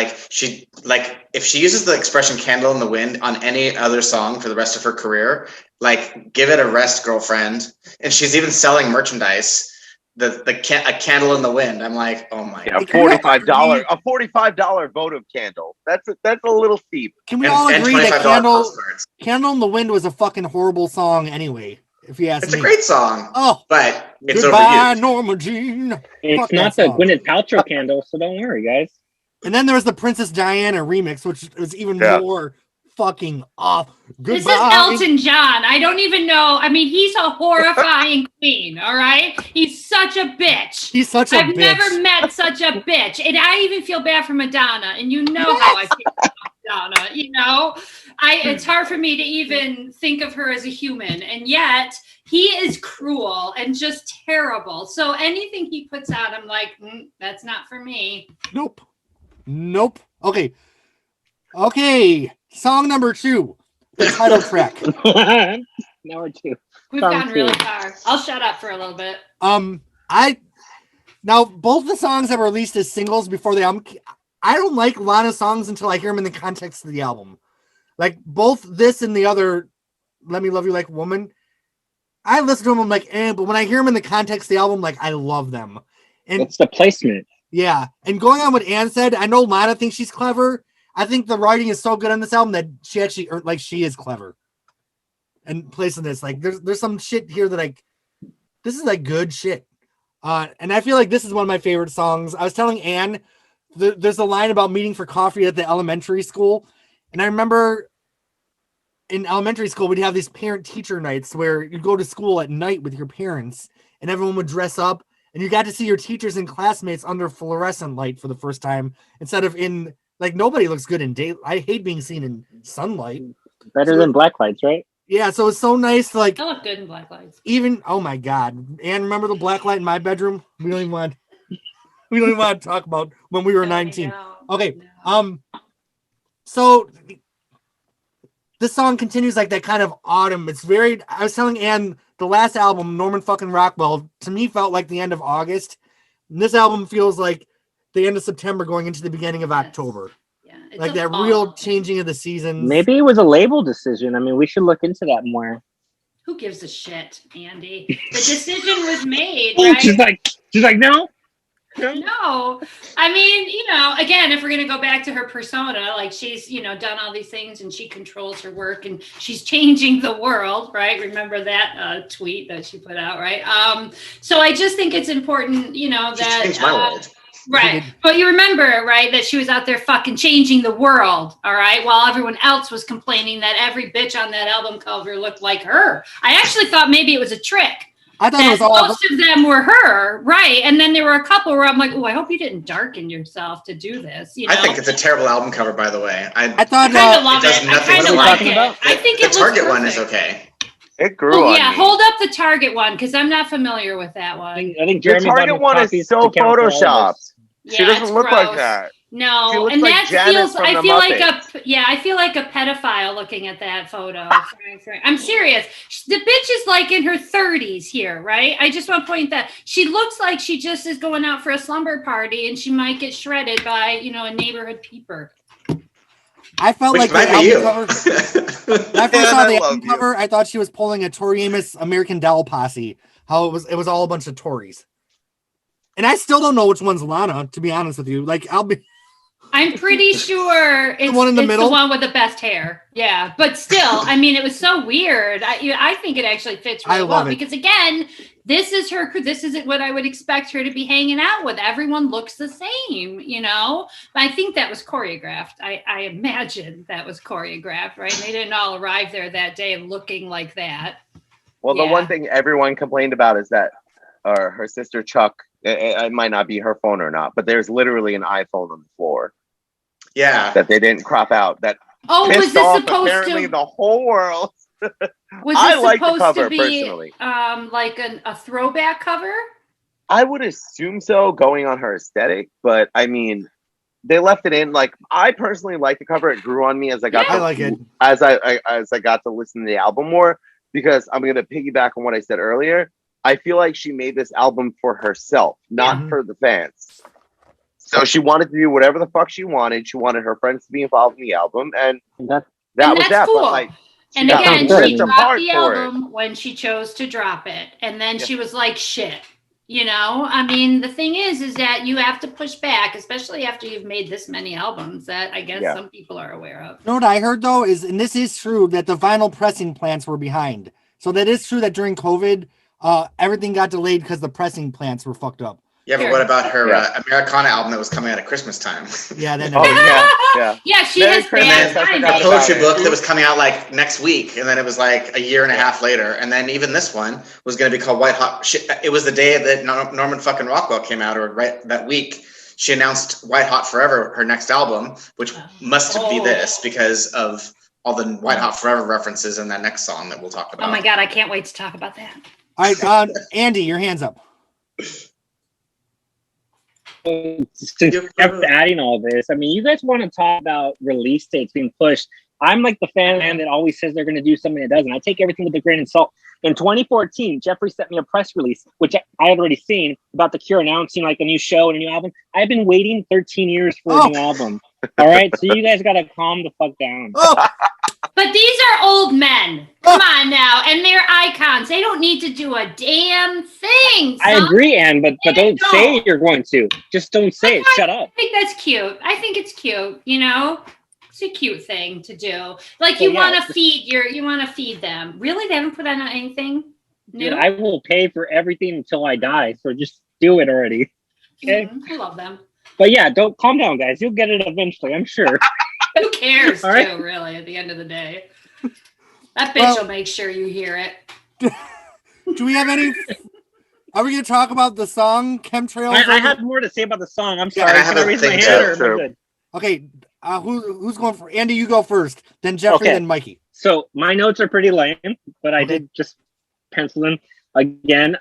[SPEAKER 2] if she uses the expression candle in the wind on any other song for the rest of her career, like give it a rest, girlfriend. And she's even selling merchandise. A candle in the wind. I'm like, oh my God.
[SPEAKER 4] $45 votive candle. That's a little steep.
[SPEAKER 1] Can we all agree that Candle in the Wind was a fucking horrible song anyway? If you ask me.
[SPEAKER 2] It's a great song.
[SPEAKER 1] Oh,
[SPEAKER 2] but it's
[SPEAKER 1] goodbye,
[SPEAKER 2] overused.
[SPEAKER 1] Norma Jean.
[SPEAKER 5] It's not the Gwyneth Paltrow candle, so don't worry, guys.
[SPEAKER 1] And then there was the Princess Diana remix, which was even more fucking off. Goodbye.
[SPEAKER 3] This is Elton John. I don't even know. I mean, he's a horrifying queen, all right? He's such a bitch.
[SPEAKER 1] He's such a bitch.
[SPEAKER 3] I've never met such a bitch. And I even feel bad for Madonna. And you know how I feel about Madonna, it's hard for me to even think of her as a human. And yet he is cruel and just terrible. So anything he puts out, I'm like, that's not for me.
[SPEAKER 1] Nope. Okay. Song number 2, the title track.
[SPEAKER 5] Number 2.
[SPEAKER 3] We've gone really far. I'll shut up for a little bit.
[SPEAKER 1] Now both the songs that were released as singles before the album, I don't like Lana's songs until I hear them in the context of the album. Like both this and the other, Let Me Love You Like a Woman. I listen to them, I'm like, but when I hear them in the context of the album, like, I love them. And
[SPEAKER 5] It's the placement.
[SPEAKER 1] yeah, and going on what Ann said, I know Lana thinks she's clever. I think the writing is so good on this album that she actually, like, she is clever. And placing this, like, there's some shit here that, like, this is, like, good shit. And I feel like this is one of my favorite songs. I was telling Ann, there's a line about meeting for coffee at the elementary school. And I remember in elementary school, we'd have these parent-teacher nights where you'd go to school at night with your parents, and everyone would dress up, and you got to see your teachers and classmates under fluorescent light for the first time, instead of in, like, nobody looks good in day. I hate being seen in sunlight.
[SPEAKER 5] Better than black lights, right?
[SPEAKER 1] Yeah, so it's so nice to, like,
[SPEAKER 3] I look good in black lights.
[SPEAKER 1] even, oh my God. And remember the black light in my bedroom? We don't even want to talk about when we were 19. Okay. So this song continues like that kind of autumn. It's very, I was telling Ann, the last album, Norman fucking Rockwell, to me felt like the end of August. And this album feels like the end of September going into the beginning of October.
[SPEAKER 3] Yeah,
[SPEAKER 1] like that real changing of the seasons.
[SPEAKER 5] Maybe it was a label decision. I mean, we should look into that more.
[SPEAKER 3] Who gives a shit, Andy? The decision was made, right?
[SPEAKER 5] She's like, no.
[SPEAKER 3] No, I mean, again, if we're going to go back to her persona, like she's, done all these things and she controls her work and she's changing the world, right? Remember that tweet that she put out, right? So I just think it's important, that
[SPEAKER 2] changed my world.
[SPEAKER 3] Right. But you remember, right, that she was out there fucking changing the world, all right, while everyone else was complaining that every bitch on that album cover looked like her. I actually thought maybe it was a trick.
[SPEAKER 1] I thought it was all
[SPEAKER 3] most of them were her, right? And then there were a couple where I'm like, oh, I hope you didn't darken yourself to do this.
[SPEAKER 2] I think it's a terrible album cover, by the way.
[SPEAKER 1] I thought
[SPEAKER 3] I kind of love it. I kind of like it.
[SPEAKER 5] About?
[SPEAKER 3] I think
[SPEAKER 2] the
[SPEAKER 3] it looks
[SPEAKER 2] Target one
[SPEAKER 3] perfect.
[SPEAKER 2] is okay.
[SPEAKER 4] It grew on me.
[SPEAKER 3] Hold up the Target one because I'm not familiar with that one.
[SPEAKER 5] I think
[SPEAKER 4] The
[SPEAKER 5] Jeremy
[SPEAKER 4] Target one is so photoshopped.
[SPEAKER 3] Yeah,
[SPEAKER 4] She doesn't
[SPEAKER 3] it's
[SPEAKER 4] look
[SPEAKER 3] gross.
[SPEAKER 4] like that. She
[SPEAKER 3] No,
[SPEAKER 4] looks
[SPEAKER 3] and
[SPEAKER 4] like
[SPEAKER 3] that
[SPEAKER 4] Janet
[SPEAKER 3] feels.
[SPEAKER 4] from
[SPEAKER 3] I
[SPEAKER 4] the
[SPEAKER 3] feel like
[SPEAKER 4] Muppets.
[SPEAKER 3] I feel like a pedophile looking at that photo. I'm serious. The bitch is like in her 30s here, right? I just want to point that she looks like she just is going out for a slumber party, and she might get shredded by a neighborhood peeper.
[SPEAKER 1] I felt
[SPEAKER 2] Which
[SPEAKER 1] like the
[SPEAKER 2] might be you.
[SPEAKER 1] album cover. When I first saw the album cover, I thought she was pulling a Tori Amos American Doll posse. How it was all a bunch of Tories. And I still don't know which one's Lana, to be honest with you. Like,
[SPEAKER 3] I'm pretty sure it's
[SPEAKER 1] the one in the middle,
[SPEAKER 3] the one with the best hair. Yeah, but still, I mean, it was so weird. I think it actually fits really well because again, this is her. This is what I would expect her to be hanging out with. Everyone looks the same, I think that was choreographed. I imagine that was choreographed, right? They didn't all arrive there that day looking like that.
[SPEAKER 4] Well, the one thing everyone complained about is that her sister Chuck. It might not be her phone or not, but there's literally an iPhone on the floor.
[SPEAKER 2] Yeah,
[SPEAKER 4] that they didn't crop out. That
[SPEAKER 3] was
[SPEAKER 4] pissed
[SPEAKER 3] this
[SPEAKER 4] off
[SPEAKER 3] supposed
[SPEAKER 4] apparently
[SPEAKER 3] to?
[SPEAKER 4] The whole world.
[SPEAKER 3] Was
[SPEAKER 4] I
[SPEAKER 3] this
[SPEAKER 4] like the
[SPEAKER 3] supposed
[SPEAKER 4] cover
[SPEAKER 3] to be
[SPEAKER 4] personally.
[SPEAKER 3] like a throwback cover?
[SPEAKER 4] I would assume so, going on her aesthetic, but I mean, they left it in. Like, I personally like the cover. It grew on me as I got as I got to listen to the album more, because I'm going to piggyback on what I said earlier. I feel like she made this album for herself, not for the fans. So she wanted to do whatever the fuck she wanted. She wanted her friends to be involved in the album, and that was that.
[SPEAKER 3] Cool.
[SPEAKER 4] But like,
[SPEAKER 3] and again, she dropped
[SPEAKER 4] apart
[SPEAKER 3] the album when she chose to drop it, and then she was like, "Shit." I mean, the thing is that you have to push back, especially after you've made this many albums that I guess some people are aware of.
[SPEAKER 1] You know what I heard though is, and this is true, that the vinyl pressing plants were behind. So that is true that during COVID, everything got delayed because the pressing plants were fucked up.
[SPEAKER 2] Yeah, but what about her Americana album that was coming out at Christmas time?
[SPEAKER 1] Yeah, that.
[SPEAKER 3] Yeah, she has
[SPEAKER 2] a poetry book that was coming out like next week, and then it was like a year and a half later, and then even this one was going to be called White Hot. It was the day that Norman fucking Rockwell came out, or right that week. She announced White Hot Forever, her next album, which must be this because of all the White Hot Forever references in that next song that we'll talk about.
[SPEAKER 3] Oh my God, I can't wait to talk about that.
[SPEAKER 1] All right, Andy, your hands up.
[SPEAKER 5] Since you kept adding all this, I mean, you guys want to talk about release dates being pushed. I'm like the fan that always says they're going to do something that doesn't. I take everything with a grain of salt. In 2014, Jeffrey sent me a press release, which I had already seen, about The Cure announcing like a new show and a new album. I've been waiting 13 years for a new album. All right, so you guys got to calm the fuck down.
[SPEAKER 3] But these are old men. Come on now. And they're icons. They don't need to do a damn thing.
[SPEAKER 5] I agree, Anne, but don't say you're going to. Just don't say it. Shut up.
[SPEAKER 3] I think that's cute. I think it's cute, you know? It's a cute thing to do. Like you want to feed them. Really? They haven't put on anything new?
[SPEAKER 5] Dude, I will pay for everything until I die. So just do it already. Okay.
[SPEAKER 3] I love them.
[SPEAKER 5] But yeah, don't calm down, guys. You'll get it eventually, I'm sure.
[SPEAKER 3] Who cares,
[SPEAKER 5] All right.
[SPEAKER 3] too, really, at the end of the day? That bitch will make sure you hear it.
[SPEAKER 1] Do we have any? Are we going to talk about the song Chemtrails?
[SPEAKER 5] I have more to say about the song. I'm sorry.
[SPEAKER 2] I have
[SPEAKER 5] Can I
[SPEAKER 2] a
[SPEAKER 5] raise my
[SPEAKER 2] thing
[SPEAKER 5] hand or am I
[SPEAKER 4] too.
[SPEAKER 5] good?
[SPEAKER 1] Okay, who's going for? Andy, you go first. Then Jeffrey,
[SPEAKER 5] Okay.
[SPEAKER 1] then Mikey.
[SPEAKER 5] So my notes are pretty lame, but I did just pencil them again.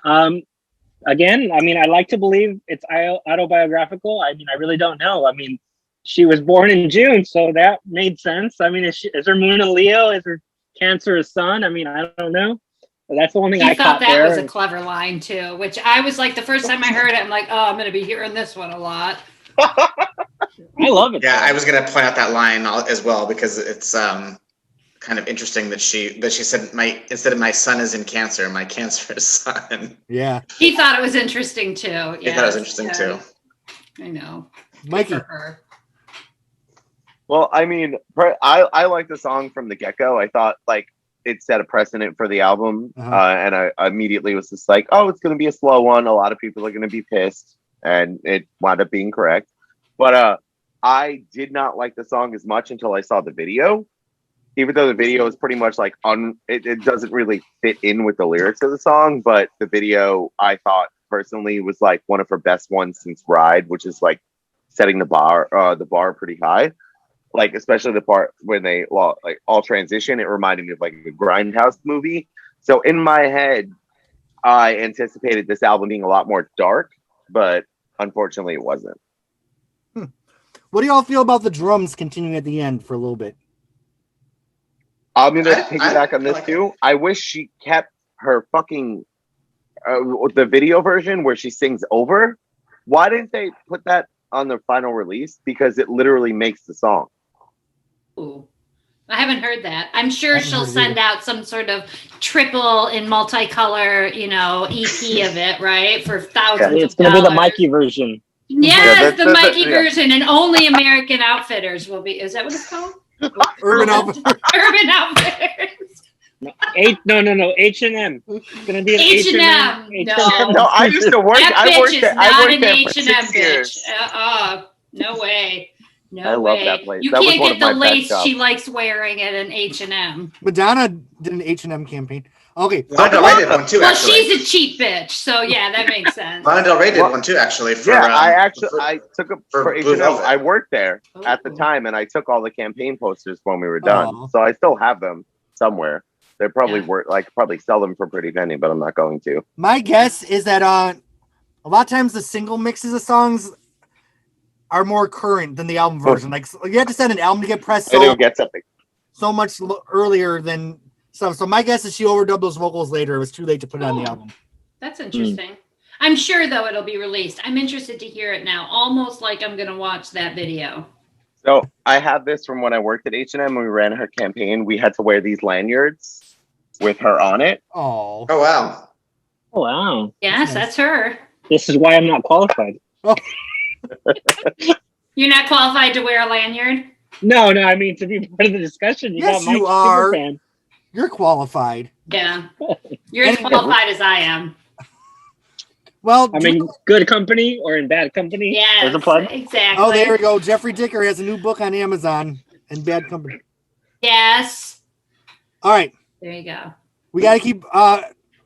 [SPEAKER 5] Again, I mean, I like to believe it's autobiographical. I mean, I really don't know. I mean, she was born in June, so that made sense. I mean, is her moon a Leo? Is her Cancer a Sun? I mean, I don't know. But that's the only thing I
[SPEAKER 3] thought
[SPEAKER 5] caught
[SPEAKER 3] that
[SPEAKER 5] there.
[SPEAKER 3] was a clever line, too, which I was like, the first time I heard it, I'm like, oh, I'm going to be hearing this one a lot.
[SPEAKER 5] I love it.
[SPEAKER 2] Yeah, I was gonna point out that line as well because it's kind of interesting that she said instead of my son is in Cancer, my cancerous son.
[SPEAKER 1] Yeah,
[SPEAKER 3] He thought it was interesting, too. Yeah,
[SPEAKER 2] I thought it was interesting too.
[SPEAKER 3] I know.
[SPEAKER 1] Mikey.
[SPEAKER 3] For her.
[SPEAKER 4] Well, I mean, I like the song from the get-go. I thought like it set a precedent for the album, and I immediately was just like, oh, it's going to be a slow one. A lot of people are going to be pissed, and it wound up being correct. But I did not like the song as much until I saw the video. Even though the video is pretty much like it doesn't really fit in with the lyrics of the song, but the video I thought personally was like one of her best ones since Ride, which is like setting the bar pretty high. Like especially the part when they like all transition, it reminded me of like a Grindhouse movie. So in my head, I anticipated this album being a lot more dark, but unfortunately, it wasn't.
[SPEAKER 1] What do y'all feel about the drums continuing at the end for a little bit?
[SPEAKER 4] I'm gonna piggyback on this too. I wish she kept her fucking the video version where she sings over. Why didn't they put that on the final release? Because it literally makes the song.
[SPEAKER 3] Ooh. I haven't heard that. I'm sure she'll send out some sort of triple in multicolor, EP of it, right? For thousands of
[SPEAKER 5] It's going to be the
[SPEAKER 3] dollars.
[SPEAKER 5] Mikey version.
[SPEAKER 3] Yes, the Mikey version, and only American Outfitters will be. Is that what it's called?
[SPEAKER 1] Urban Outfitters.
[SPEAKER 3] Urban Outfitters.
[SPEAKER 5] No, H&M. It's going to be an
[SPEAKER 3] H&M.
[SPEAKER 5] H&M.
[SPEAKER 4] No, I used to work.
[SPEAKER 3] That
[SPEAKER 4] I
[SPEAKER 3] bitch
[SPEAKER 4] worked
[SPEAKER 3] is
[SPEAKER 4] there. I
[SPEAKER 3] not
[SPEAKER 4] worked
[SPEAKER 3] an
[SPEAKER 4] there for
[SPEAKER 3] H&M
[SPEAKER 4] 6
[SPEAKER 3] bitch.
[SPEAKER 4] years.
[SPEAKER 3] No way. No
[SPEAKER 4] I love
[SPEAKER 3] way.
[SPEAKER 4] that place.
[SPEAKER 3] You
[SPEAKER 4] That was
[SPEAKER 3] can't
[SPEAKER 4] one
[SPEAKER 3] get
[SPEAKER 4] of
[SPEAKER 3] the
[SPEAKER 4] my best
[SPEAKER 3] lace
[SPEAKER 4] jobs.
[SPEAKER 3] she likes wearing at an H&M.
[SPEAKER 1] Madonna did an H&M campaign. Okay.
[SPEAKER 2] Lana Del Rey did one too.
[SPEAKER 3] Well,
[SPEAKER 2] Actually,
[SPEAKER 3] she's a cheap bitch, so yeah, that makes sense.
[SPEAKER 2] Lana Del Rey did one too. Actually, for,
[SPEAKER 4] Yeah, I took a
[SPEAKER 2] for
[SPEAKER 4] for
[SPEAKER 2] Blue
[SPEAKER 4] H&M.
[SPEAKER 2] Velvet.
[SPEAKER 4] I worked there at the
[SPEAKER 3] Ooh.
[SPEAKER 4] time, and I took all the campaign posters when we were done.
[SPEAKER 1] Aw.
[SPEAKER 4] So I still have them somewhere. They're probably
[SPEAKER 3] Yeah.
[SPEAKER 4] worth like probably sell them for a pretty penny, but I'm not going to.
[SPEAKER 1] My guess is that a lot of times the single mixes of songs are more current than the album version. Like you have to send an album to get pressed
[SPEAKER 4] So they'll get something.
[SPEAKER 1] so much earlier than stuff. So my guess is she overdubbed those vocals later. It was too late to put it on the
[SPEAKER 3] Oh.
[SPEAKER 1] album.
[SPEAKER 3] That's interesting. I'm sure though it'll be released. I'm interested to hear it now, almost like I'm gonna watch that video.
[SPEAKER 4] So I have this from when I worked at H&M when we ran her campaign. We had to wear these lanyards with her on it.
[SPEAKER 1] Oh.
[SPEAKER 2] Oh wow!
[SPEAKER 5] Oh, wow.
[SPEAKER 3] Yes,
[SPEAKER 1] Nice.
[SPEAKER 3] that's her.
[SPEAKER 5] This is why I'm not qualified.
[SPEAKER 3] You're not qualified to wear a lanyard.
[SPEAKER 5] No, I mean, to be part of the discussion, you
[SPEAKER 1] Yes,
[SPEAKER 5] got Mike
[SPEAKER 1] you are.
[SPEAKER 5] Superfan.
[SPEAKER 1] You're qualified.
[SPEAKER 3] Yeah, you're as
[SPEAKER 1] Anyway.
[SPEAKER 3] qualified as I am.
[SPEAKER 1] Well,
[SPEAKER 5] I'm in good company or in bad company.
[SPEAKER 3] Yes,
[SPEAKER 5] There's a plug.
[SPEAKER 3] exactly.
[SPEAKER 1] oh, there we go. Jeffrey Dicker has a new book on Amazon and Bad Company.
[SPEAKER 3] Yes,
[SPEAKER 1] All right.
[SPEAKER 3] there you go.
[SPEAKER 1] We got to keep,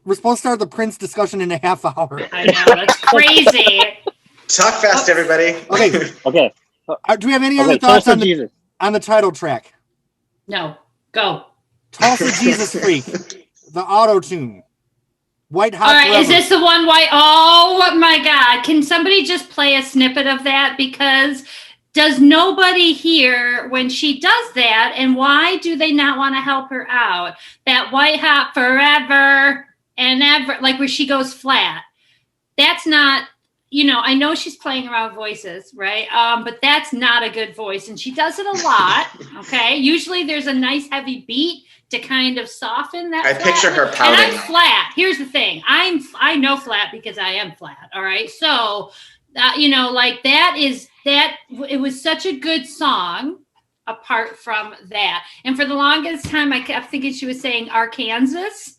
[SPEAKER 1] we're supposed to start the Prince discussion in a half hour.
[SPEAKER 3] I know that's crazy.
[SPEAKER 2] Talk fast, everybody.
[SPEAKER 1] Okay.
[SPEAKER 5] Okay.
[SPEAKER 1] Do we have any other
[SPEAKER 5] Okay.
[SPEAKER 1] thoughts
[SPEAKER 5] Tulsa
[SPEAKER 1] on
[SPEAKER 5] Jesus.
[SPEAKER 1] the title track?
[SPEAKER 3] No, go.
[SPEAKER 1] Tulsa Jesus Freak, the auto tune, White Hot
[SPEAKER 3] All right,
[SPEAKER 1] Forever.
[SPEAKER 3] is this the one white? Oh my God. Can somebody just play a snippet of that? Because does nobody hear when she does that? And why do they not want to help her out? That white hot forever and ever, like where she goes flat. That's not, you know, I know she's playing around voices, right? But that's not a good voice, and she does it a lot. Okay, usually there's a nice heavy beat to kind of soften that.
[SPEAKER 2] I picture her pouting.
[SPEAKER 3] And I'm flat. Here's the thing: I know flat because I am flat. All right, so you know, like that. It was such a good song. Apart from that, and for the longest time, I kept thinking she was saying Arkansas.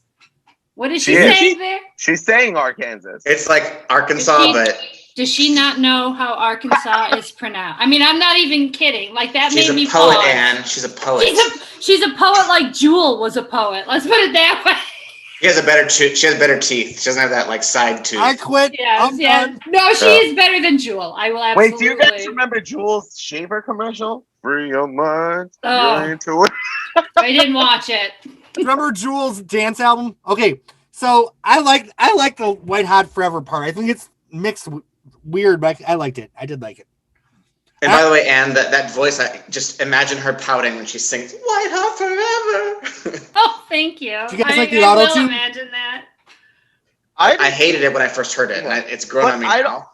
[SPEAKER 3] What is she saying there?
[SPEAKER 4] She's saying Arkansas.
[SPEAKER 2] It's like Arkansas, but
[SPEAKER 3] does she not know how Arkansas is pronounced? I mean, I'm not even kidding. Like that made me
[SPEAKER 2] pause.
[SPEAKER 3] She's a poet,
[SPEAKER 2] Anne. She's a poet.
[SPEAKER 3] She's a poet like Jewel was a poet. Let's put it that way.
[SPEAKER 2] She has better teeth. She doesn't have that like side tooth.
[SPEAKER 1] I quit.
[SPEAKER 3] Yes, done. No, she is better than Jewel. I will absolutely.
[SPEAKER 4] Wait, do you guys remember Jewel's shaver commercial? Free your mind.
[SPEAKER 3] Oh, I didn't watch it.
[SPEAKER 1] Remember Jewel's dance album? Okay, so I like the White Hot Forever part. I think it's mixed weird, but I liked it. I did like it.
[SPEAKER 2] And by the way, Anne, that voice, I just imagine her pouting when she sings White Hot Forever.
[SPEAKER 3] Oh, thank you.
[SPEAKER 1] Do you guys like the auto tune?
[SPEAKER 3] Imagine that.
[SPEAKER 2] I hated it when I first heard it, and it's grown on me now.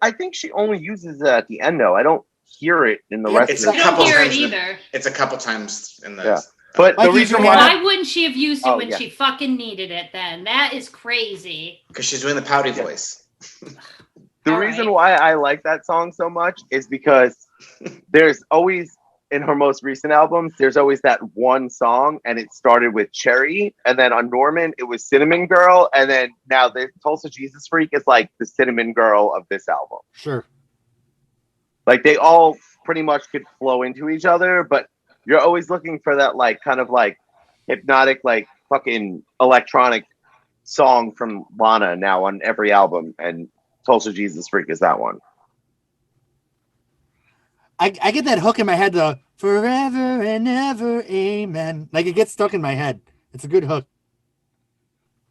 [SPEAKER 4] I think she only uses it at the end, though. I don't hear it in the rest of
[SPEAKER 3] the song. I don't hear it either.
[SPEAKER 2] It's a couple times in the...
[SPEAKER 4] Yeah. But the reason
[SPEAKER 3] why wouldn't she have used it when she fucking needed it then? That is crazy.
[SPEAKER 2] Because she's doing the pouty voice.
[SPEAKER 4] The reason why I like that song so much is because there's always, in her most recent albums, there's always that one song, and it started with Cherry, and then on Norman, it was Cinnamon Girl, and then now the Tulsa Jesus Freak is like the Cinnamon Girl of this album.
[SPEAKER 1] Sure.
[SPEAKER 4] Like, they all pretty much could flow into each other, but you're always looking for that, like, kind of like hypnotic, like fucking electronic song from Lana now on every album, and Tulsa Jesus Freak is that one.
[SPEAKER 1] I get that hook in my head, the forever and ever, amen. Like, it gets stuck in my head. It's a good hook.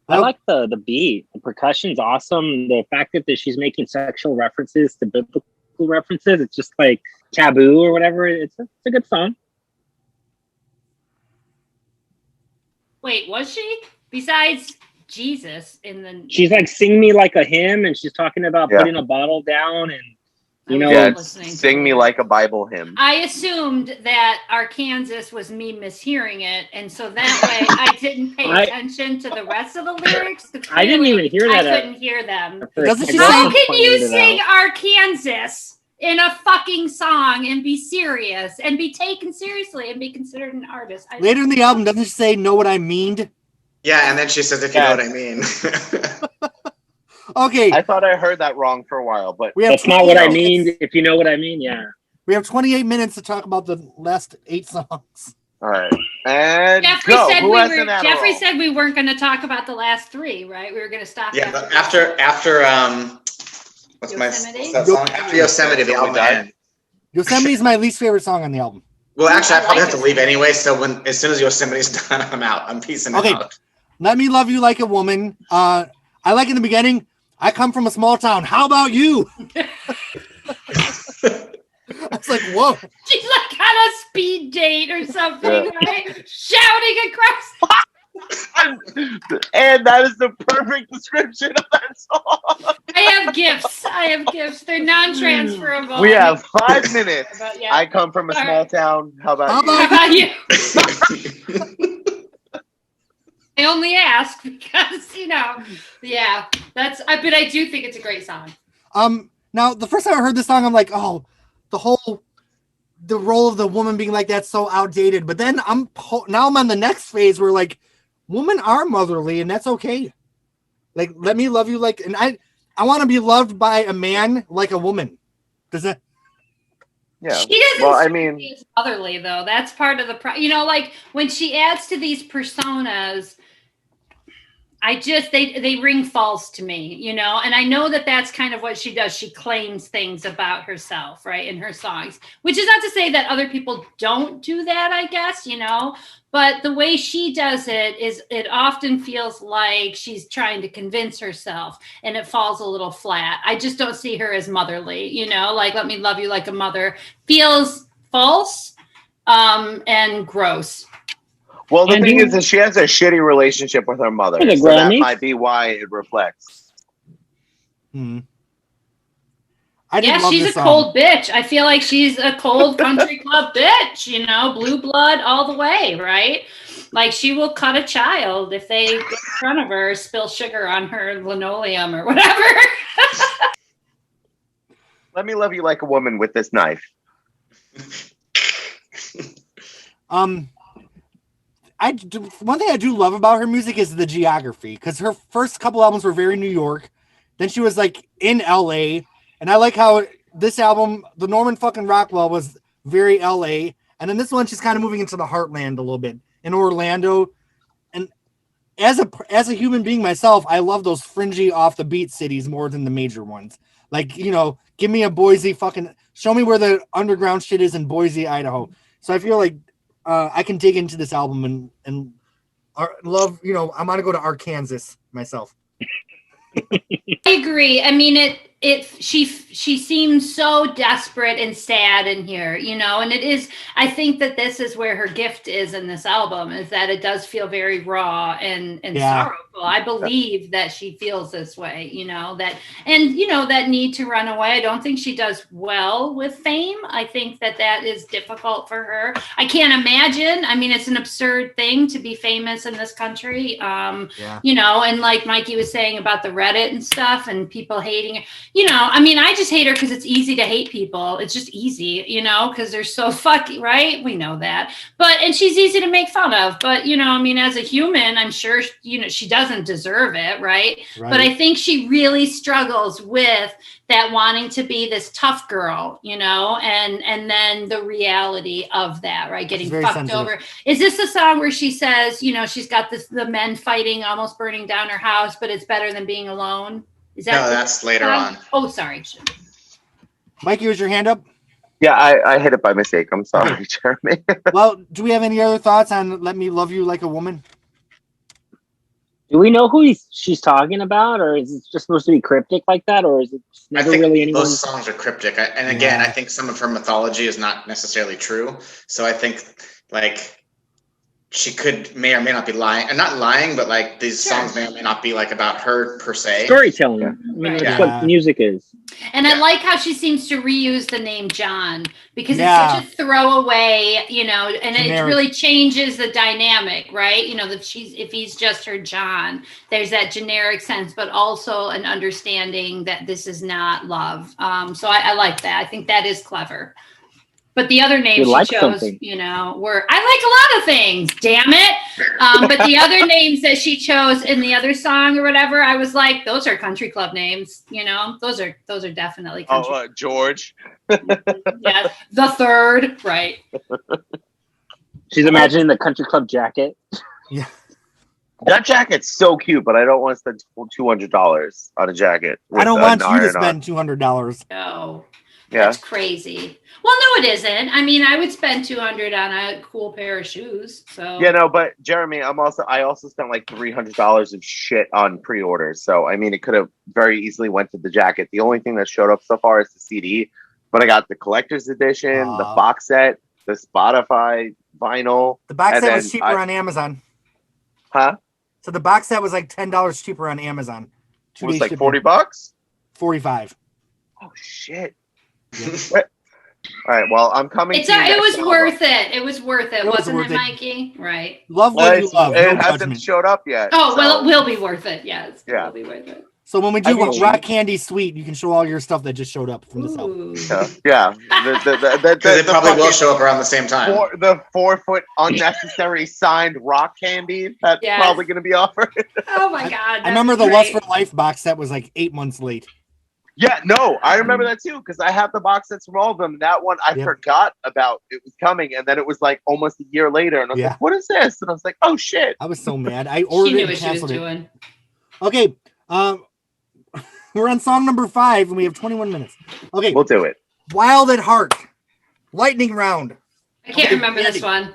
[SPEAKER 5] I like the beat. The percussion's awesome. The fact that she's making sexual references to biblical references, it's just like taboo or whatever. It's a good song.
[SPEAKER 3] Wait, was she? Besides Jesus in the...
[SPEAKER 5] She's like, sing me like a hymn, and she's talking about putting a bottle down and, you know...
[SPEAKER 4] sing me like a Bible hymn.
[SPEAKER 3] I assumed that Arkansas was me mishearing it, and so that way I didn't pay attention to the rest of the lyrics.
[SPEAKER 5] I didn't even hear that.
[SPEAKER 3] I couldn't hear them.
[SPEAKER 1] How
[SPEAKER 3] can you sing Arkansas in a fucking song and be serious and be taken seriously and be considered an artist?
[SPEAKER 1] Later in the album, doesn't she say, know what I mean?
[SPEAKER 2] Yeah, and then she says, if you know what I mean.
[SPEAKER 1] Okay.
[SPEAKER 4] I thought I heard that wrong for a while, but
[SPEAKER 5] that's not what I mean. If you know what I mean, yeah.
[SPEAKER 1] We have 28 minutes to talk about the last 8 songs.
[SPEAKER 4] All right. And
[SPEAKER 3] Jeffrey said we weren't going to talk about the last 3, right? We were going to stop.
[SPEAKER 2] Yeah, but after what's that song? After Yosemite, the album ends.
[SPEAKER 1] Yosemite is my least favorite song on the album.
[SPEAKER 2] Well, actually, I probably have to leave anyway. So as soon as Yosemite's done, I'm out. I'm peacing out.
[SPEAKER 1] Let Me Love You Like a Woman. I like in the beginning. I come from a small town. How about you? I was like, whoa.
[SPEAKER 3] She's like on a speed date or something, right? Shouting across.
[SPEAKER 4] And that is the perfect description of that song.
[SPEAKER 3] I have gifts. They're non-transferable.
[SPEAKER 4] We have 5 minutes. I come from a small town. How about you?
[SPEAKER 3] I only ask because, but I do think it's a great song.
[SPEAKER 1] Now the first time I heard this song, I'm like, oh, the role of the woman being like that's so outdated. But then I'm on the next phase where like women are motherly and that's okay. Like, let me love you like, and I want to be loved by a man like a woman. Does that?
[SPEAKER 3] Yeah. She doesn't be motherly though. That's part of the like when she adds to these personas, they ring false to me, and I know that that's kind of what she does. She claims things about herself, right, in her songs, which is not to say that other people don't do that, I guess, but the way she does it often feels like she's trying to convince herself and it falls a little flat. I just don't see her as motherly, like let me love you like a mother feels false and gross.
[SPEAKER 4] Well, the thing is that she has a shitty relationship with her mother, so that might be why it reflects.
[SPEAKER 1] Hmm. I didn't
[SPEAKER 3] Yeah,
[SPEAKER 1] love
[SPEAKER 3] she's
[SPEAKER 1] this
[SPEAKER 3] a
[SPEAKER 1] song.
[SPEAKER 3] cold bitch. I feel like she's a cold country club bitch, you know, blue blood all the way, right? Like she will cut a child if they get in front of her, spill sugar on her linoleum or whatever.
[SPEAKER 4] Let me love you like a woman with this knife.
[SPEAKER 1] One thing I do love about her music is the geography, because her first couple albums were very New York. Then she was like in LA, and I like how this album, the Norman fucking Rockwell, was very LA, and then this one she's kind of moving into the heartland a little bit in Orlando. And as a human being myself, I love those fringy off the beat cities more than the major ones. Like, you know, give me a Boise fucking, show me where the underground shit is in Boise, Idaho. So I feel like I can dig into this album and love, you know, I'm gonna go to Arkansas myself.
[SPEAKER 3] I agree. I mean, she seems so desperate and sad in here, you know, and it is, I think that this is where her gift is in this album, is that it does feel very raw and sorrowful. I believe that she feels this way, you know, that need to run away. I don't think she does well with fame. I think that is difficult for her. I can't imagine. I mean, it's an absurd thing to be famous in this country. You know, and like Mikey was saying about the Reddit and stuff and people hating her. You know, I mean, I just hate her because it's easy to hate people. It's just easy, you know, because they're so fucky, right? We know that. And she's easy to make fun of. But, you know, I mean, as a human, I'm sure, you know, she doesn't deserve it, right? But I think she really struggles with that wanting to be this tough girl, you know, and then the reality of that, right? Getting fucked sensitive. Over. Is this the song where she says, you know, she's got the men fighting, almost burning down her house, but it's better than being alone? Is that
[SPEAKER 2] no, that's later on.
[SPEAKER 3] Oh, sorry.
[SPEAKER 1] Mikey, was your hand up?
[SPEAKER 4] Yeah, I hit it by mistake. I'm sorry, Jeremy.
[SPEAKER 1] Well, do we have any other thoughts on Let Me Love You Like a Woman?
[SPEAKER 5] Do we know who she's talking about, or is it just supposed to be cryptic like that, or is it never really anyone?
[SPEAKER 2] Most songs are cryptic. And again, I think some of her mythology is not necessarily true. So I think like she may or may not be lying, and not lying, but like these songs may or may not be like about her per se.
[SPEAKER 5] Storytelling. I mean, that's what music is.
[SPEAKER 3] And I like how she seems to reuse the name John, because it's such a throwaway, you know, and it really changes the dynamic, right? You know, if he's just her John, there's that generic sense, but also an understanding that this is not love. So I like that. I think that is clever. But the other names she chose, you know, were, I like a lot of things, damn it. But the other names that she chose in the other song or whatever, I was like, those are country club names, you know, those are definitely country.
[SPEAKER 4] Oh, George.
[SPEAKER 3] Yeah, the third, right.
[SPEAKER 5] She's imagining the country club jacket.
[SPEAKER 1] Yeah.
[SPEAKER 4] That jacket's so cute, but I don't want to spend $200 on a jacket.
[SPEAKER 1] I don't want you to spend $200.
[SPEAKER 3] No.
[SPEAKER 4] Yeah.
[SPEAKER 3] That's crazy. Well, no, it isn't. I mean, I would spend $200 on a cool pair of shoes. So
[SPEAKER 4] yeah, no, but Jeremy, I also spent like $300 of shit on pre-orders. So I mean, it could have very easily went to the jacket. The only thing that showed up so far is the CD, but I got the collector's edition, the box set, the Spotify vinyl.
[SPEAKER 1] The box set was cheaper on Amazon.
[SPEAKER 4] Huh?
[SPEAKER 1] So the box set was like $10 cheaper on Amazon.
[SPEAKER 4] It was like $40.
[SPEAKER 1] 45.
[SPEAKER 4] Oh shit. Yeah. All right. Well, I'm coming.
[SPEAKER 3] It was worth it. It was worth it, wasn't it, Mikey? Right.
[SPEAKER 1] Love what you love.
[SPEAKER 4] It hasn't showed up yet.
[SPEAKER 3] Oh, well, it will be worth it. Yes. It will be worth it.
[SPEAKER 1] So when we do Rock Candy Suite, you can show all your stuff that just showed up from this album.
[SPEAKER 4] Yeah.
[SPEAKER 2] Because it probably will show up around the same time.
[SPEAKER 4] The 4-foot unnecessary signed Rock Candy that's probably going to be offered.
[SPEAKER 3] Oh my God.
[SPEAKER 1] I remember the Lust for Life box set was like 8 months late.
[SPEAKER 4] Yeah, no, I remember that too, because I have the box sets from all of them. That one I forgot about it was coming, and then it was like almost a year later, and I was like, "What is this?" And I was like, "Oh shit!"
[SPEAKER 1] I was so mad. I ordered it and canceled it. Okay, we're on song number 5, and we have 21 minutes. Okay,
[SPEAKER 4] we'll do it.
[SPEAKER 1] Wild at Heart, Lightning Round.
[SPEAKER 3] I can't remember this one.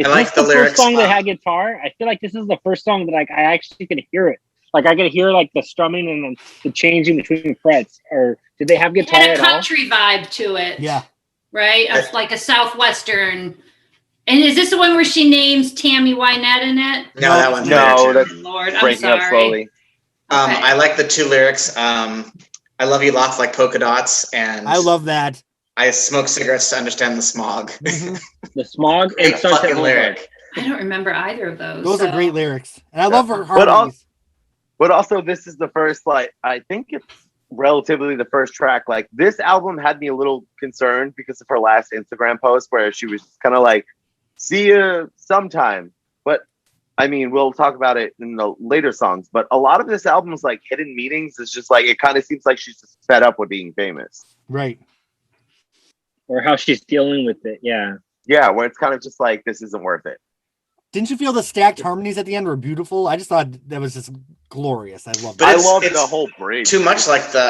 [SPEAKER 5] I like the lyrics. First song that had guitar. I feel like this is the first song that I actually could hear it. Like I could hear like the strumming and the changing between frets. Or did they have guitar at all?
[SPEAKER 3] It had a country vibe to it.
[SPEAKER 1] Yeah.
[SPEAKER 3] Right? Like a Southwestern. And is this the one where she names Tammy Wynette in it?
[SPEAKER 2] No, that one's
[SPEAKER 4] no. That's
[SPEAKER 3] Lord, I'm
[SPEAKER 4] breaking
[SPEAKER 3] sorry.
[SPEAKER 4] up slowly.
[SPEAKER 2] I like the two lyrics. I love you lots like polka dots, and
[SPEAKER 1] I love that.
[SPEAKER 2] I smoke cigarettes to understand the smog.
[SPEAKER 1] Mhm.
[SPEAKER 5] The Smog and
[SPEAKER 2] Great
[SPEAKER 5] Sunset
[SPEAKER 2] fucking
[SPEAKER 5] Boulevard.
[SPEAKER 2] lyric.
[SPEAKER 3] I don't remember either of those.
[SPEAKER 1] Those are
[SPEAKER 3] so-
[SPEAKER 1] great lyrics, and I love her
[SPEAKER 4] But
[SPEAKER 1] harmonies.
[SPEAKER 4] But also, this is the first, like, I think it's relatively the first track. Like, this album had me a little concerned because of her last Instagram post where she was kind of like, see you sometime. But I mean, we'll talk about it in the later songs. But a lot of this album's like hidden meanings. It's just like, it kind of seems like she's just fed up with being famous.
[SPEAKER 1] Right.
[SPEAKER 5] Or how she's dealing with it. Yeah.
[SPEAKER 4] Yeah, where it's kind of just like, this isn't worth it.
[SPEAKER 1] Didn't you feel the stacked harmonies at the end were beautiful? I just thought that was just glorious. I love
[SPEAKER 2] But
[SPEAKER 1] that.
[SPEAKER 4] I love
[SPEAKER 2] it's
[SPEAKER 4] the whole bridge.
[SPEAKER 2] Too much like the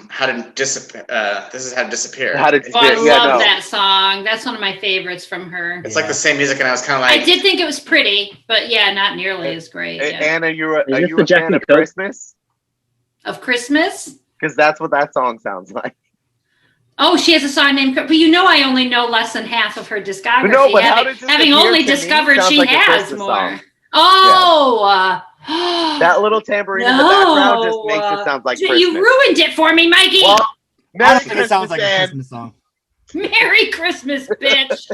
[SPEAKER 2] how to disappear. This is how to disappear.
[SPEAKER 4] How to
[SPEAKER 3] Oh, I
[SPEAKER 4] yeah,
[SPEAKER 3] love
[SPEAKER 4] no.
[SPEAKER 3] that song. That's one of my favorites from her.
[SPEAKER 2] It's like the same music, and I was kind of like,
[SPEAKER 3] I did think it was pretty, but yeah, not nearly as great. Yeah.
[SPEAKER 4] Anna, are
[SPEAKER 5] this
[SPEAKER 4] you
[SPEAKER 5] the
[SPEAKER 4] a fan
[SPEAKER 5] Jackie
[SPEAKER 4] of
[SPEAKER 5] Coke?
[SPEAKER 4] Christmas?
[SPEAKER 3] Of Christmas?
[SPEAKER 4] Because that's what that song sounds like.
[SPEAKER 3] Oh, she has a song named, but you know, I only know less than half of her discography.
[SPEAKER 4] No, but how did
[SPEAKER 3] having
[SPEAKER 4] Disappear
[SPEAKER 3] only
[SPEAKER 4] to me
[SPEAKER 3] discovered
[SPEAKER 4] sounds
[SPEAKER 3] she
[SPEAKER 4] like a
[SPEAKER 3] has
[SPEAKER 4] Christmas
[SPEAKER 3] more.
[SPEAKER 4] song.
[SPEAKER 3] Oh,
[SPEAKER 4] That little tambourine in the background just makes it sound like Christmas.
[SPEAKER 3] you ruined it for me, Mikey.
[SPEAKER 4] Well,
[SPEAKER 1] I
[SPEAKER 4] Merry
[SPEAKER 1] don't think it sounds like a
[SPEAKER 4] Ann.
[SPEAKER 1] Christmas song.
[SPEAKER 3] Merry Christmas, bitch.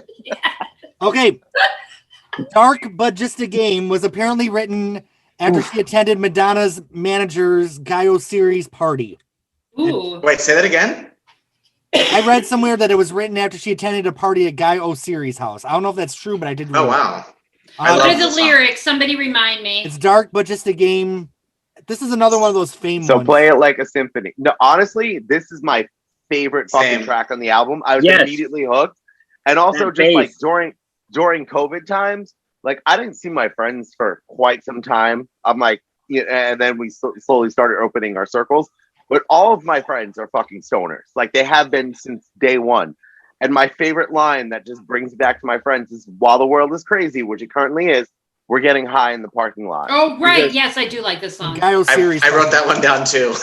[SPEAKER 1] Okay. Dark But Just a Game was apparently written after she attended Madonna's manager's Guy Osiris party.
[SPEAKER 3] Ooh.
[SPEAKER 2] wait, say that again.
[SPEAKER 1] I read somewhere that it was written after she attended a party at Guy Osiris' house. I don't know if that's true, but I did read
[SPEAKER 2] Oh
[SPEAKER 1] it.
[SPEAKER 2] wow. I
[SPEAKER 3] What
[SPEAKER 2] love
[SPEAKER 3] are the
[SPEAKER 2] this song.
[SPEAKER 3] lyrics? Somebody remind me.
[SPEAKER 1] It's Dark But Just a Game. This is another one of those fame
[SPEAKER 4] So
[SPEAKER 1] ones.
[SPEAKER 4] play it like a symphony. No, honestly, this is my favorite fucking
[SPEAKER 2] Same.
[SPEAKER 4] track on the album. I was
[SPEAKER 5] Yes.
[SPEAKER 4] immediately hooked. And also
[SPEAKER 5] That
[SPEAKER 4] just like
[SPEAKER 5] bass.
[SPEAKER 4] during COVID times, like I didn't see my friends for quite some time. I'm like, yeah, and then we slowly started opening our circles. But all of my friends are fucking stoners. Like they have been since day one. And my favorite line that just brings me back to my friends is, while the world is crazy, which it currently is, we're getting high in the parking lot.
[SPEAKER 3] Oh, right.
[SPEAKER 4] Because-
[SPEAKER 3] Yes, I do like this song.
[SPEAKER 1] Guy Osiris.
[SPEAKER 2] I wrote that one down too.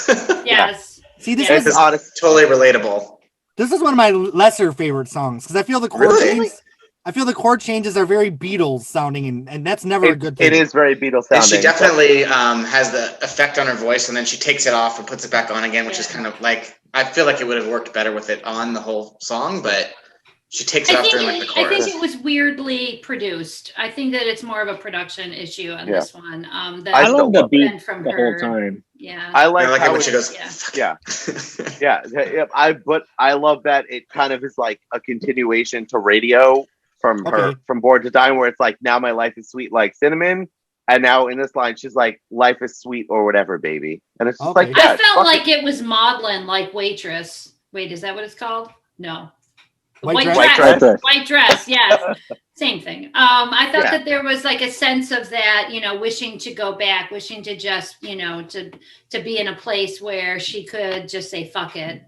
[SPEAKER 3] Yes.
[SPEAKER 1] See, this
[SPEAKER 3] Yeah.
[SPEAKER 1] is
[SPEAKER 4] It's honest.
[SPEAKER 2] Totally relatable.
[SPEAKER 1] this is one of my lesser favorite songs because I feel the chord
[SPEAKER 2] Really?
[SPEAKER 1] changes. I feel the chord changes are very Beatles sounding, and that's never a good thing.
[SPEAKER 4] It is very Beatles
[SPEAKER 2] And
[SPEAKER 4] sounding.
[SPEAKER 2] she definitely has the effect on her voice, and then she takes it off and puts it back on again, which is kind of like, I feel like it would have worked better with it on the whole song, but she takes it
[SPEAKER 3] I
[SPEAKER 2] off
[SPEAKER 3] think,
[SPEAKER 2] during like the
[SPEAKER 3] I think
[SPEAKER 2] chorus.
[SPEAKER 3] it was weirdly produced. I think that it's more of a production issue on
[SPEAKER 4] Yeah.
[SPEAKER 3] this one. That
[SPEAKER 4] I
[SPEAKER 5] I
[SPEAKER 4] still
[SPEAKER 5] love the
[SPEAKER 4] love
[SPEAKER 5] beat
[SPEAKER 3] than from
[SPEAKER 5] the
[SPEAKER 3] her.
[SPEAKER 5] whole time.
[SPEAKER 3] Yeah.
[SPEAKER 4] I
[SPEAKER 2] I
[SPEAKER 4] like,
[SPEAKER 2] like
[SPEAKER 4] how
[SPEAKER 2] it when she goes,
[SPEAKER 3] Yeah.
[SPEAKER 2] "Fuck
[SPEAKER 4] Yeah.
[SPEAKER 2] it."
[SPEAKER 4] yeah. But I love that it kind of is like a continuation to Radio from her,
[SPEAKER 1] Okay.
[SPEAKER 4] from Born to Die, where it's like, now my life is sweet like cinnamon. And now in this line, she's like, life is sweet or whatever, baby. And it's just
[SPEAKER 1] Okay.
[SPEAKER 4] like, yeah,
[SPEAKER 3] I felt
[SPEAKER 4] fuck
[SPEAKER 3] like it was maudlin, like Waitress. Wait, is that what it's called? No. The
[SPEAKER 1] White Dress?
[SPEAKER 4] White Dress.
[SPEAKER 3] White dress, yes. Same thing. I thought
[SPEAKER 4] Yeah.
[SPEAKER 3] that there was like a sense of that, wishing to go back, wishing to just, to be in a place where she could just say fuck it.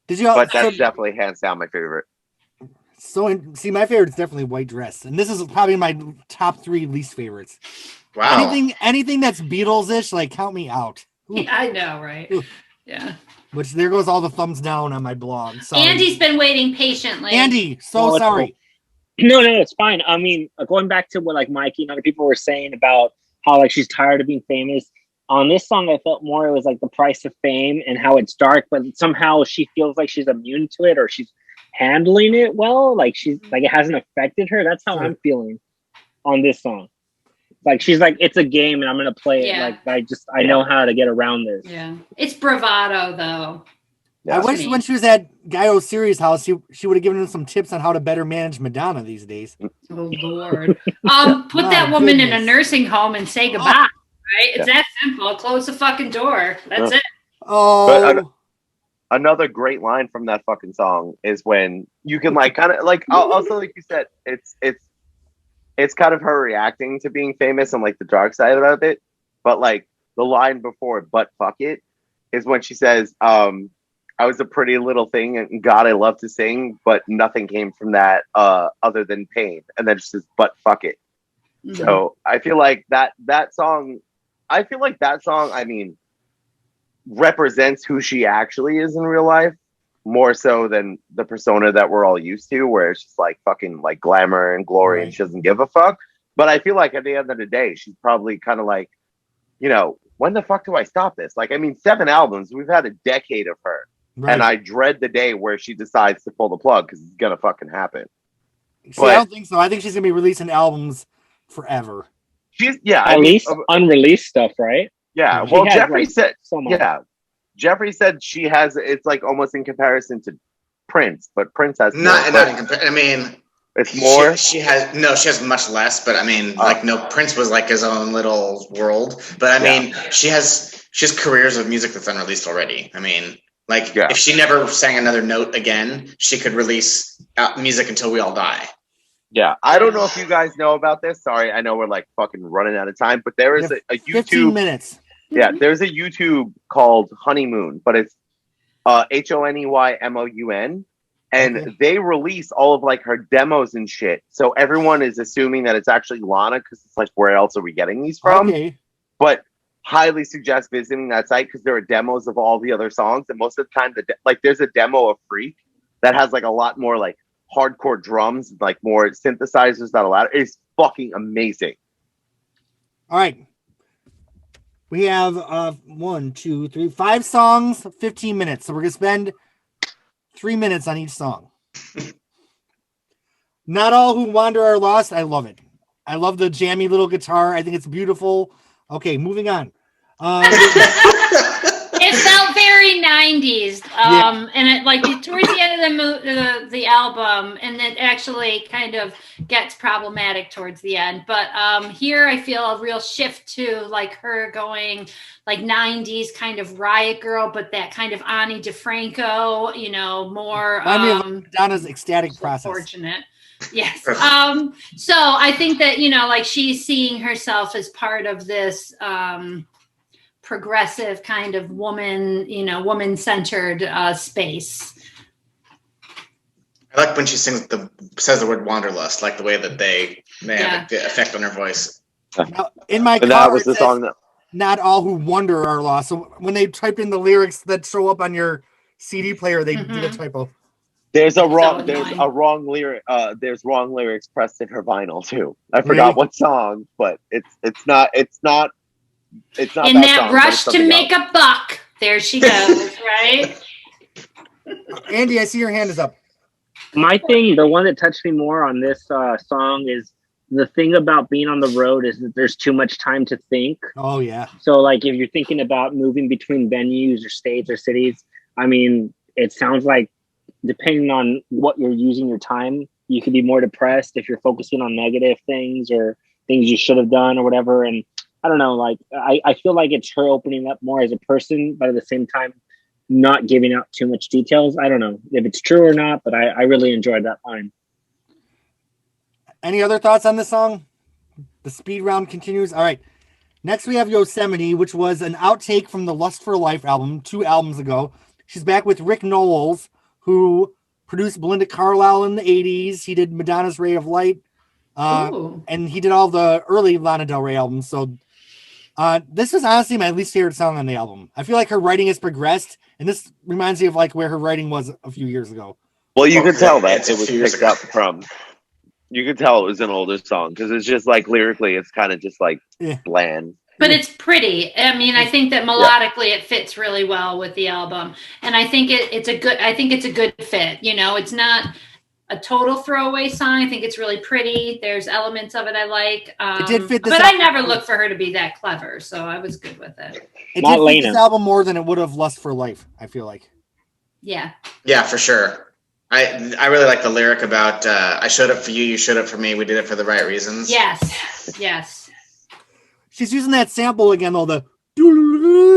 [SPEAKER 1] Did you?
[SPEAKER 4] But
[SPEAKER 1] so,
[SPEAKER 4] that's definitely hands down my favorite.
[SPEAKER 1] see, my favorite is definitely White Dress, and this is probably my top 3 least favorites.
[SPEAKER 2] Wow.
[SPEAKER 1] Anything that's Beatles-ish, like count me out. Ooh,
[SPEAKER 3] Yeah, I know, right?
[SPEAKER 1] Ooh.
[SPEAKER 3] Yeah.
[SPEAKER 1] which there goes all the thumbs down on my blog. So
[SPEAKER 3] Andy's been waiting patiently.
[SPEAKER 1] Andy, so
[SPEAKER 5] Oh, it's
[SPEAKER 1] sorry.
[SPEAKER 5] No, it's fine. I mean, going back to what like Mikey and other people were saying about how like she's tired of being famous. On this song, I felt more it was like the price of fame and how it's dark, but somehow she feels like she's immune to it or she's handling it well. Like she's like it hasn't affected her. That's how
[SPEAKER 1] Sure.
[SPEAKER 5] I'm feeling on this song. Like she's like, it's a game and I'm gonna play it.
[SPEAKER 3] Yeah.
[SPEAKER 5] Like I know how to get around this.
[SPEAKER 3] Yeah. It's bravado though.
[SPEAKER 1] I wish when she was at Guy Osiris' house, she would have given him some tips on how to better manage Madonna these days.
[SPEAKER 3] Oh Lord. Put
[SPEAKER 1] My
[SPEAKER 3] that woman in a
[SPEAKER 1] goodness.
[SPEAKER 3] nursing home and say goodbye. Right? It's that simple. Close the fucking door. That's it.
[SPEAKER 1] Oh,
[SPEAKER 4] Another great line from that fucking song is when you can like kind of like also like you said, it's kind of her reacting to being famous and like the dark side of it. But like the line before "but fuck it" is when she says, I was a pretty little thing and God, I love to sing, but nothing came from that other than pain. And then she says, but fuck it.
[SPEAKER 3] Mhm.
[SPEAKER 4] So I feel like that song, I mean, represents who she actually is in real life more so than the persona that we're all used to, where it's just like fucking like glamour and glory
[SPEAKER 1] Right.
[SPEAKER 4] and she doesn't give a fuck. But I feel like at the end of the day, she's probably kind of like, when the fuck do I stop this? Like, I mean, 7 albums. We've had a decade of her.
[SPEAKER 1] Right.
[SPEAKER 4] And I dread the day where she decides to pull the plug because it's going to fucking happen.
[SPEAKER 1] See, I don't think so. I think she's going to be releasing albums forever.
[SPEAKER 5] At least unreleased stuff, right?
[SPEAKER 4] Yeah.
[SPEAKER 5] She
[SPEAKER 4] Well,
[SPEAKER 5] has,
[SPEAKER 4] Jeffrey
[SPEAKER 5] like,
[SPEAKER 4] said,
[SPEAKER 5] so much.
[SPEAKER 4] yeah. Jeffrey said she has, it's like almost in comparison to Prince, but Prince has
[SPEAKER 2] not
[SPEAKER 4] more,
[SPEAKER 2] in comparison. I mean,
[SPEAKER 4] it's more.
[SPEAKER 2] She has much less, but I mean, Prince was like his own little world. But I mean, she has careers of music that's unreleased already. I mean, like if she never sang another note again, she could release music until we all die.
[SPEAKER 4] Yeah, I don't know if you guys know about this. Sorry, I know we're like fucking running out of time, but there is a YouTube.
[SPEAKER 1] 15 minutes.
[SPEAKER 4] Yeah, there's a YouTube called Honeymoon, but it's HONEYMOUN, and they release all of like her demos and shit. So everyone is assuming that it's actually Lana because it's like, where else are we getting these from?
[SPEAKER 1] Okay.
[SPEAKER 4] But highly suggest visiting that site because there are demos of all the other songs, and most of the time, there's a demo of Freak that has like a lot more like hardcore drums, like more synthesizers that allow. It's fucking amazing.
[SPEAKER 1] All right. We have 5 songs, 15 minutes. So we're gonna spend 3 minutes on each song. Not All Who Wander Are Lost. I love it. I love the jammy little guitar. I think it's beautiful. Okay, moving on.
[SPEAKER 3] It felt very 90s, and it like towards the end of the album, and it actually kind of gets problematic towards the end. But here I feel a real shift to like her going like 90s kind of Riot Girl, but that kind of Ani DeFranco, more.
[SPEAKER 1] I mean, Donna's ecstatic process.
[SPEAKER 3] Fortunate. Yes. So I think that, like she's seeing herself as part of this progressive kind of woman-centered space.
[SPEAKER 2] I like when she says the word wanderlust, like the way that they have the effect on her voice.
[SPEAKER 1] Now, in my car,
[SPEAKER 4] that was the song that
[SPEAKER 1] Not All Who Wander Are Lost. So when they type in the lyrics that show up on your CD player, they did a typo.
[SPEAKER 4] There's wrong lyric. There's wrong lyrics pressed in her vinyl too. I forgot what song, but it's not
[SPEAKER 3] in that
[SPEAKER 4] song,
[SPEAKER 3] rush to make a buck. There she goes, right?
[SPEAKER 1] Andy, I see your hand is up.
[SPEAKER 5] My thing, the one that touched me more on this song is the thing about being on the road is that there's too much time to think.
[SPEAKER 1] Oh yeah.
[SPEAKER 5] So like if you're thinking about moving between venues or states or cities, I mean, it sounds like depending on what you're using your time, you could be more depressed if you're focusing on negative things or things you should have done or whatever. And I don't know, like I feel like it's her opening up more as a person, but at the same time, not giving out too much details. I don't know if it's true or not, but I really enjoyed that line.
[SPEAKER 1] Any other thoughts on this song? The speed round continues. All right. Next we have Yosemite, which was an outtake from the Lust for Life album 2 albums ago. She's back with Rick Knowles, who produced Belinda Carlisle in the 80s. He did Madonna's Ray of Light. And he did all the early Lana Del Rey albums. So this is honestly my least favorite song on the album. I feel like her writing has progressed, and this reminds me of like where her writing was a few years ago.
[SPEAKER 4] Well, you could tell that it was picked up from. You could tell it was an older song because it's just like lyrically, it's kind of just like bland.
[SPEAKER 3] But it's pretty. I mean, I think that melodically it fits really well with the album, and I think it's a good fit. It's not a total throwaway song. I think it's really pretty. There's elements of it I like.
[SPEAKER 1] It did fit this
[SPEAKER 3] but
[SPEAKER 1] album.
[SPEAKER 3] I never looked for her to be that clever, so I was good with it.
[SPEAKER 1] It did fit this album more than it would have Lust for Life, I feel like.
[SPEAKER 3] Yeah.
[SPEAKER 2] Yeah, for sure. I really like the lyric about I showed up for you, you showed up for me, we did it for the right reasons.
[SPEAKER 3] Yes.
[SPEAKER 1] She's using that sample again, though, the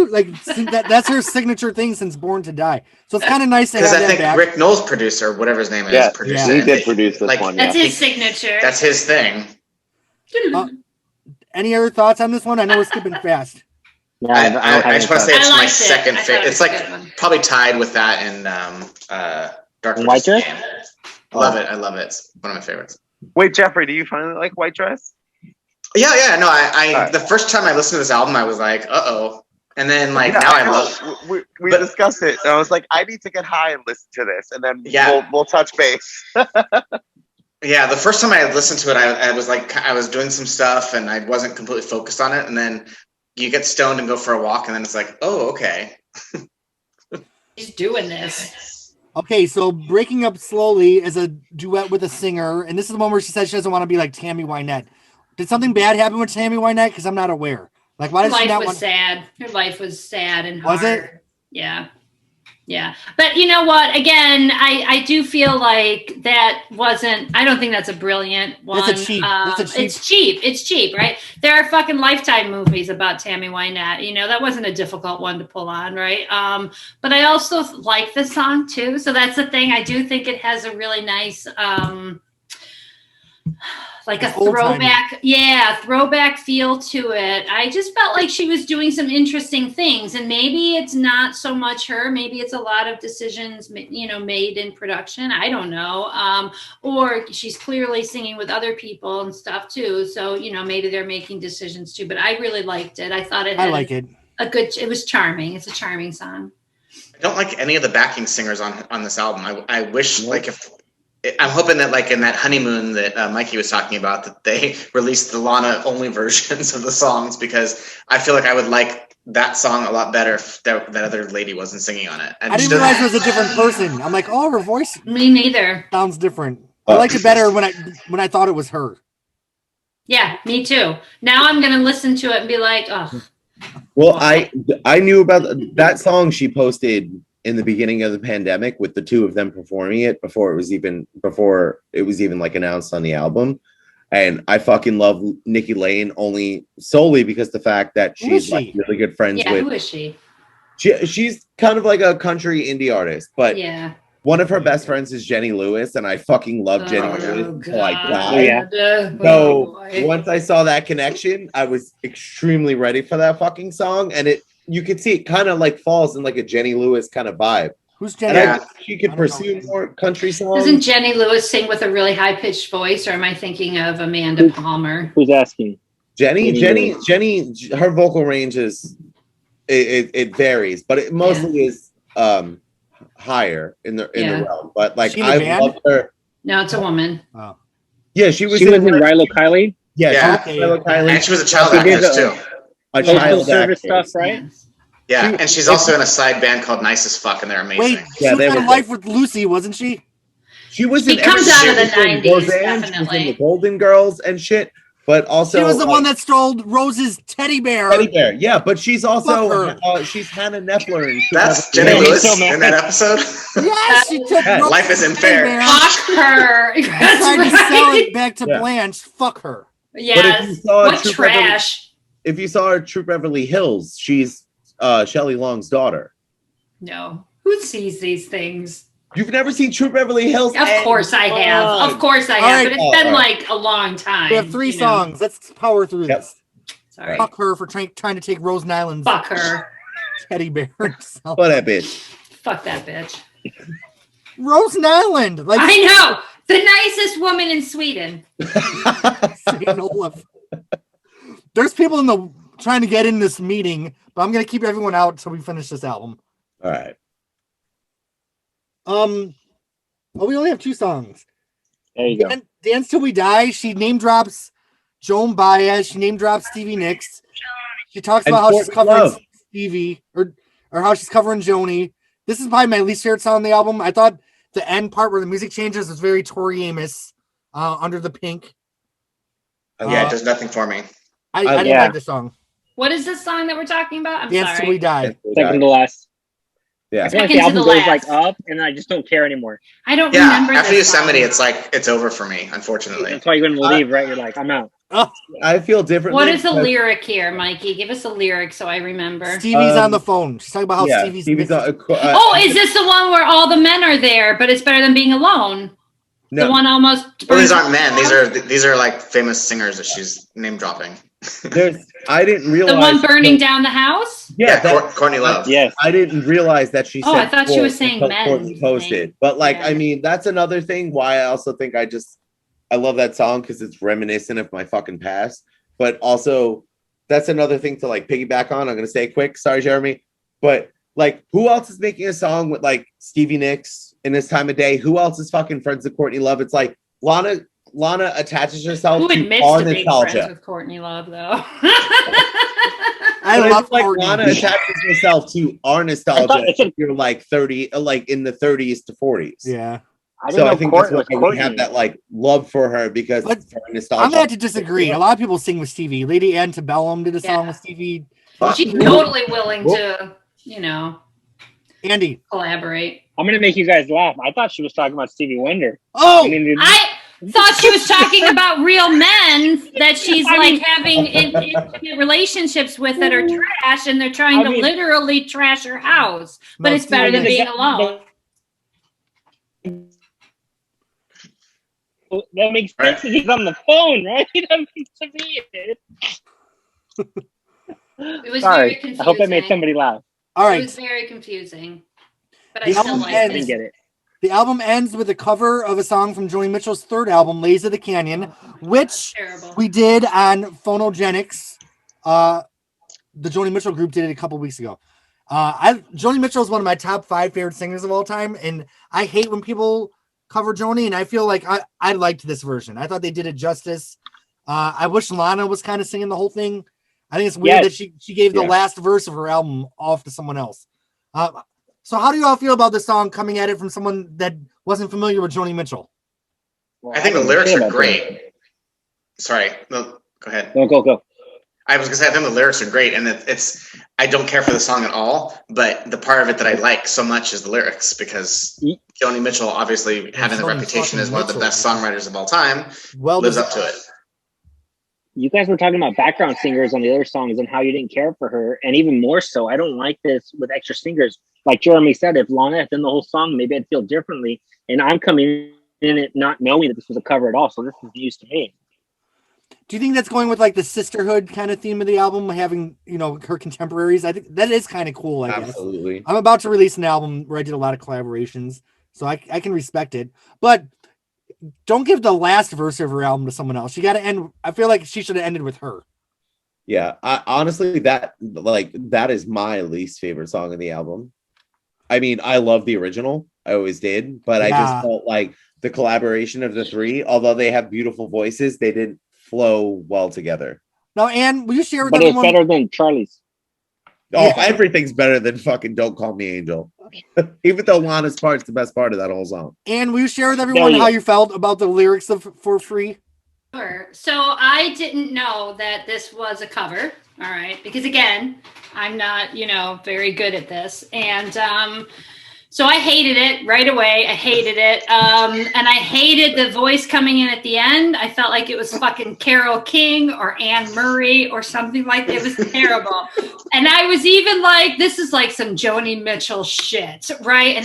[SPEAKER 1] like that's her signature thing since Born to Die. So it's kind of nice to have that back.
[SPEAKER 2] Because I think Rick Knowles, producer, whatever his name is, produced it.
[SPEAKER 4] He did produce this one.
[SPEAKER 3] That's his signature.
[SPEAKER 2] That's his thing.
[SPEAKER 1] Any other thoughts on this one? I know we're skipping fast.
[SPEAKER 2] I just want to say it's my second
[SPEAKER 3] favorite.
[SPEAKER 2] favorite. It's like probably tied with that and Dark
[SPEAKER 5] White Dress.
[SPEAKER 2] I love it. It's one of my favorites.
[SPEAKER 4] Wait, Jeffrey, do you finally like White Dress?
[SPEAKER 2] Yeah. No, I the first time I listened to this album, I was like, uh-oh. And then now I love
[SPEAKER 4] it. We discussed it, and I was like, I need to get high and listen to this, and then we'll touch base.
[SPEAKER 2] Yeah, the first time I listened to it, I was like, I was doing some stuff, and I wasn't completely focused on it, and then you get stoned and go for a walk, and then it's like, oh, okay.
[SPEAKER 3] She's doing this.
[SPEAKER 1] Okay, so Breaking Up Slowly is a duet with a singer, and this is the one where she says she doesn't want to be like Tammy Wynette. Did something bad happen with Tammy Wynette? Because I'm not aware. Like, why
[SPEAKER 3] Her
[SPEAKER 1] does she
[SPEAKER 3] life
[SPEAKER 1] not
[SPEAKER 3] was
[SPEAKER 1] want?
[SPEAKER 3] sad. Her life was sad and
[SPEAKER 1] Was
[SPEAKER 3] hard.
[SPEAKER 1] it?
[SPEAKER 3] Yeah. Yeah. But you know what? Again, I do feel like that wasn't, I don't think that's a brilliant one.
[SPEAKER 1] It's cheap.
[SPEAKER 3] It's cheap. It's cheap, right? There are fucking Lifetime movies about Tammy Wynette. You know, that wasn't a difficult one to pull on, right? But I also like the song too. So that's the thing. I do think it has a really nice, like a throwback, throwback feel to it. I just felt like she was doing some interesting things, and maybe it's not so much her. Maybe it's a lot of decisions, you know, made in production. I don't know. Or she's clearly singing with other people and stuff too. So, you know, maybe they're making decisions too. But I really liked it. I thought it had it was charming. It's a charming song.
[SPEAKER 2] I don't like any of the backing singers on this album. I wish, like, I'm hoping that, like, in that honeymoon that Mikey was talking about, that they released the Lana only versions of the songs, because I feel like I would like that song a lot better if that other lady wasn't singing on it.
[SPEAKER 1] I didn't realize it was a different person. I'm like, oh, her voice.
[SPEAKER 3] Me neither.
[SPEAKER 1] Sounds different. I liked it better when I thought it was her.
[SPEAKER 3] Yeah, me too. Now I'm gonna listen to it and be like, oh.
[SPEAKER 6] Well, I knew about that song she posted in the beginning of the pandemic with the two of them performing it before it was even like announced on the album. And I fucking love Nikki Lane solely because the fact that she's like really good friends with.
[SPEAKER 3] Who is she?
[SPEAKER 6] She's kind of like a country indie artist, but
[SPEAKER 3] yeah.
[SPEAKER 6] One of her best friends is Jenny Lewis, and I fucking love Jenny Lewis until I died.
[SPEAKER 5] Yeah.
[SPEAKER 6] So once I saw that connection, I was extremely ready for that fucking song, and you could see it kind of like falls in like a Jenny Lewis kind of vibe.
[SPEAKER 1] Who's Jenny?
[SPEAKER 6] And I think she could pursue more country songs.
[SPEAKER 3] Doesn't Jenny Lewis sing with a really high pitched voice, or am I thinking of Amanda Palmer?
[SPEAKER 5] Who's asking?
[SPEAKER 6] Jenny, her vocal range is it varies, but it mostly is higher in the realm. But like I love her.
[SPEAKER 3] No, it's a woman.
[SPEAKER 1] Oh.
[SPEAKER 6] Yeah, she was
[SPEAKER 5] in Rilo Kiley.
[SPEAKER 2] Yeah.
[SPEAKER 6] Rilo Kiley.
[SPEAKER 2] And she was a child actress too.
[SPEAKER 6] A child
[SPEAKER 5] service stuff, right?
[SPEAKER 2] Yeah, and she's also in a side band called Nice as Fuck, and they're amazing.
[SPEAKER 1] Wait, she was on Life with Lucy, wasn't she?
[SPEAKER 6] She was
[SPEAKER 3] in
[SPEAKER 6] comes
[SPEAKER 3] out of the 90s,
[SPEAKER 6] Roseanne, she was in the Golden Girls and shit. But also,
[SPEAKER 1] she was the one that stole Rose's teddy bear.
[SPEAKER 6] Yeah, but she's also she's Hannah Neffler.
[SPEAKER 2] That's Jenny Lewis in that episode.
[SPEAKER 1] Yes, she took
[SPEAKER 2] Life Isn't Fair.
[SPEAKER 3] Fuck her.
[SPEAKER 1] And tried to sell it back to Blanche. Fuck her.
[SPEAKER 3] Yes. What trash.
[SPEAKER 6] If you saw her at True Beverly Hills, she's Shelley Long's daughter.
[SPEAKER 3] No, who sees these things?
[SPEAKER 6] You've never seen True Beverly Hills?
[SPEAKER 3] Of course I have. Of course I have. But it's been like a long time.
[SPEAKER 1] We have 3 songs. Let's power through this.
[SPEAKER 3] Sorry.
[SPEAKER 1] Fuck her for trying to take Rose Nyland's
[SPEAKER 3] Fuck her.
[SPEAKER 1] teddy bear.
[SPEAKER 6] Fuck that bitch.
[SPEAKER 3] Fuck that bitch.
[SPEAKER 1] Rose Nyland. Like
[SPEAKER 3] I know. The nicest woman in Sweden.
[SPEAKER 1] St. Olaf. There's people trying to get in this meeting, but I'm gonna keep everyone out until we finish this album.
[SPEAKER 6] All right.
[SPEAKER 1] Well, we only have 2 songs.
[SPEAKER 5] There you go.
[SPEAKER 1] Dance Till We Die. She name drops Joan Baez. She name drops Stevie Nicks. She talks about how she's covering Stevie or how she's covering Joni. This is probably my least favorite song on the album. I thought the end part where the music changes was very Tori Amos, Under the Pink.
[SPEAKER 2] Yeah, it does nothing for me.
[SPEAKER 1] I didn't like the song.
[SPEAKER 3] What is this song that we're talking about? I'm
[SPEAKER 1] Dance
[SPEAKER 3] sorry.
[SPEAKER 1] Till We Die.
[SPEAKER 5] Second to last.
[SPEAKER 6] Yeah.
[SPEAKER 5] I feel like the album goes like up, and I just don't care anymore.
[SPEAKER 3] I don't remember.
[SPEAKER 2] After
[SPEAKER 3] this
[SPEAKER 2] Yosemite,
[SPEAKER 3] song.
[SPEAKER 2] it's over for me, unfortunately.
[SPEAKER 5] That's why you're going to leave, right? You're like, I'm out.
[SPEAKER 6] I feel differently.
[SPEAKER 3] What is the lyric here, Mikey? Give us a lyric so I remember.
[SPEAKER 1] Stevie's on the phone. She's talking about how Stevie's
[SPEAKER 3] oh, is this the one where all the men are there, but it's better than being alone? No. The one almost.
[SPEAKER 2] Well, these aren't men. These are like famous singers that she's name dropping.
[SPEAKER 6] I didn't realize
[SPEAKER 3] the one burning down the house.
[SPEAKER 2] Yeah, Courtney Love.
[SPEAKER 6] Yes, I didn't realize that she said.
[SPEAKER 3] Oh, I thought she was saying men.
[SPEAKER 6] Posted, but like, I mean, that's another thing. Why I also think I love that song because it's reminiscent of my fucking past. But also, that's another thing to like piggyback on. I'm gonna say it quick. Sorry, Jeremy, but like, who else is making a song with like Stevie Nicks in this time of day? Who else is fucking friends with Courtney Love? It's like Lana attaches herself
[SPEAKER 3] Who
[SPEAKER 6] to
[SPEAKER 3] admits
[SPEAKER 6] our
[SPEAKER 3] to being
[SPEAKER 6] nostalgia.
[SPEAKER 3] friends with Courtney Love, though?
[SPEAKER 1] I
[SPEAKER 6] But
[SPEAKER 1] love
[SPEAKER 6] like
[SPEAKER 1] Courtney.
[SPEAKER 6] Lana attaches herself to our nostalgia.
[SPEAKER 5] it's a-
[SPEAKER 6] If you're like 30, like in the 30s to 40s.
[SPEAKER 1] Yeah.
[SPEAKER 6] So I think that's
[SPEAKER 5] it was
[SPEAKER 6] why we
[SPEAKER 5] Courtney.
[SPEAKER 6] have that like love for her because
[SPEAKER 1] But
[SPEAKER 6] of her nostalgia.
[SPEAKER 1] I'm going to disagree. A lot of people sing with Stevie. Lady Antebellum did a song with Stevie.
[SPEAKER 3] She's totally willing to,
[SPEAKER 1] Andy.
[SPEAKER 3] collaborate.
[SPEAKER 5] I'm gonna make you guys laugh. I thought she was talking about Stevie Wonder.
[SPEAKER 1] Oh!
[SPEAKER 3] I thought she was talking about real men that she's having intimate relationships with that are trash, and they're trying to literally trash her house. But it's better than being alone.
[SPEAKER 5] That makes sense. He's on the phone, right? That makes sense.
[SPEAKER 3] It was
[SPEAKER 5] Sorry.
[SPEAKER 3] very confusing.
[SPEAKER 5] I hope I made somebody laugh.
[SPEAKER 1] All
[SPEAKER 3] It
[SPEAKER 1] right.
[SPEAKER 3] was very confusing. But
[SPEAKER 1] The
[SPEAKER 3] I still
[SPEAKER 1] album
[SPEAKER 3] like
[SPEAKER 5] I
[SPEAKER 1] ends-
[SPEAKER 5] didn't get it.
[SPEAKER 1] The album ends with a cover of a song from Joni Mitchell's third album, Lays of the Canyon, which
[SPEAKER 3] Terrible.
[SPEAKER 1] we did on Phonogenics. The Joni Mitchell group did it a couple weeks ago. Joni Mitchell is one of my top 5 favorite singers of all time, and I hate when people cover Joni, and I feel like I liked this version. I thought they did it justice. I wish Lana was kind of singing the whole thing. I think it's weird that she gave the last verse of her album off to someone else. So how do you all feel about this song coming at it from someone that wasn't familiar with Joni Mitchell?
[SPEAKER 5] Well,
[SPEAKER 2] I think the lyrics are great. Sorry, no, go ahead.
[SPEAKER 5] No, go.
[SPEAKER 2] I was gonna say I think the lyrics are great, and I don't care for the song at all, but the part of it that I like so much is the lyrics because Joni Mitchell, obviously having the
[SPEAKER 1] Joni
[SPEAKER 2] reputation as
[SPEAKER 1] fucking
[SPEAKER 2] one of the
[SPEAKER 1] Mitchell.
[SPEAKER 2] best songwriters of all time,
[SPEAKER 1] Well,
[SPEAKER 2] lives up to it.
[SPEAKER 5] You guys were talking about background singers on the other songs and how you didn't care for her, and even more so, I don't like this with extra singers. Like Jeremy said, if Lana had done the whole song, maybe I'd feel differently. And I'm coming in it not knowing that this was a cover at all, so this is news to me.
[SPEAKER 1] do you think that's going with like the sisterhood kind of theme of the album, having her contemporaries? I think that is kind of cool. I guess.
[SPEAKER 6] Absolutely.
[SPEAKER 1] I'm about to release an album where I did a lot of collaborations, so I can respect it. But don't give the last verse of her album to someone else. She got to end. I feel like she should have ended with her.
[SPEAKER 6] Yeah, honestly, that is my least favorite song on the album. I mean, I love the original. I always did, but I just felt like the collaboration of the 3, although they have beautiful voices, they didn't flow well together.
[SPEAKER 1] Now, Anne, will you share with
[SPEAKER 5] But it's
[SPEAKER 1] everyone?
[SPEAKER 5] better than Charlie's.
[SPEAKER 6] Oh, everything's better than fucking "Don't Call Me Angel." Even though Lana's part's the best part of that whole song.
[SPEAKER 1] Anne, will you share with everyone how you felt about the lyrics of "For Free"?
[SPEAKER 3] Sure. So I didn't know that this was a cover. All right. Because again, I'm not, very good at this. And so I hated it right away. I hated it. And I hated the voice coming in at the end. I felt like it was fucking Carole King or Anne Murray or something like that. It was terrible. And I was even like, this is like some Joni Mitchell shit. Right.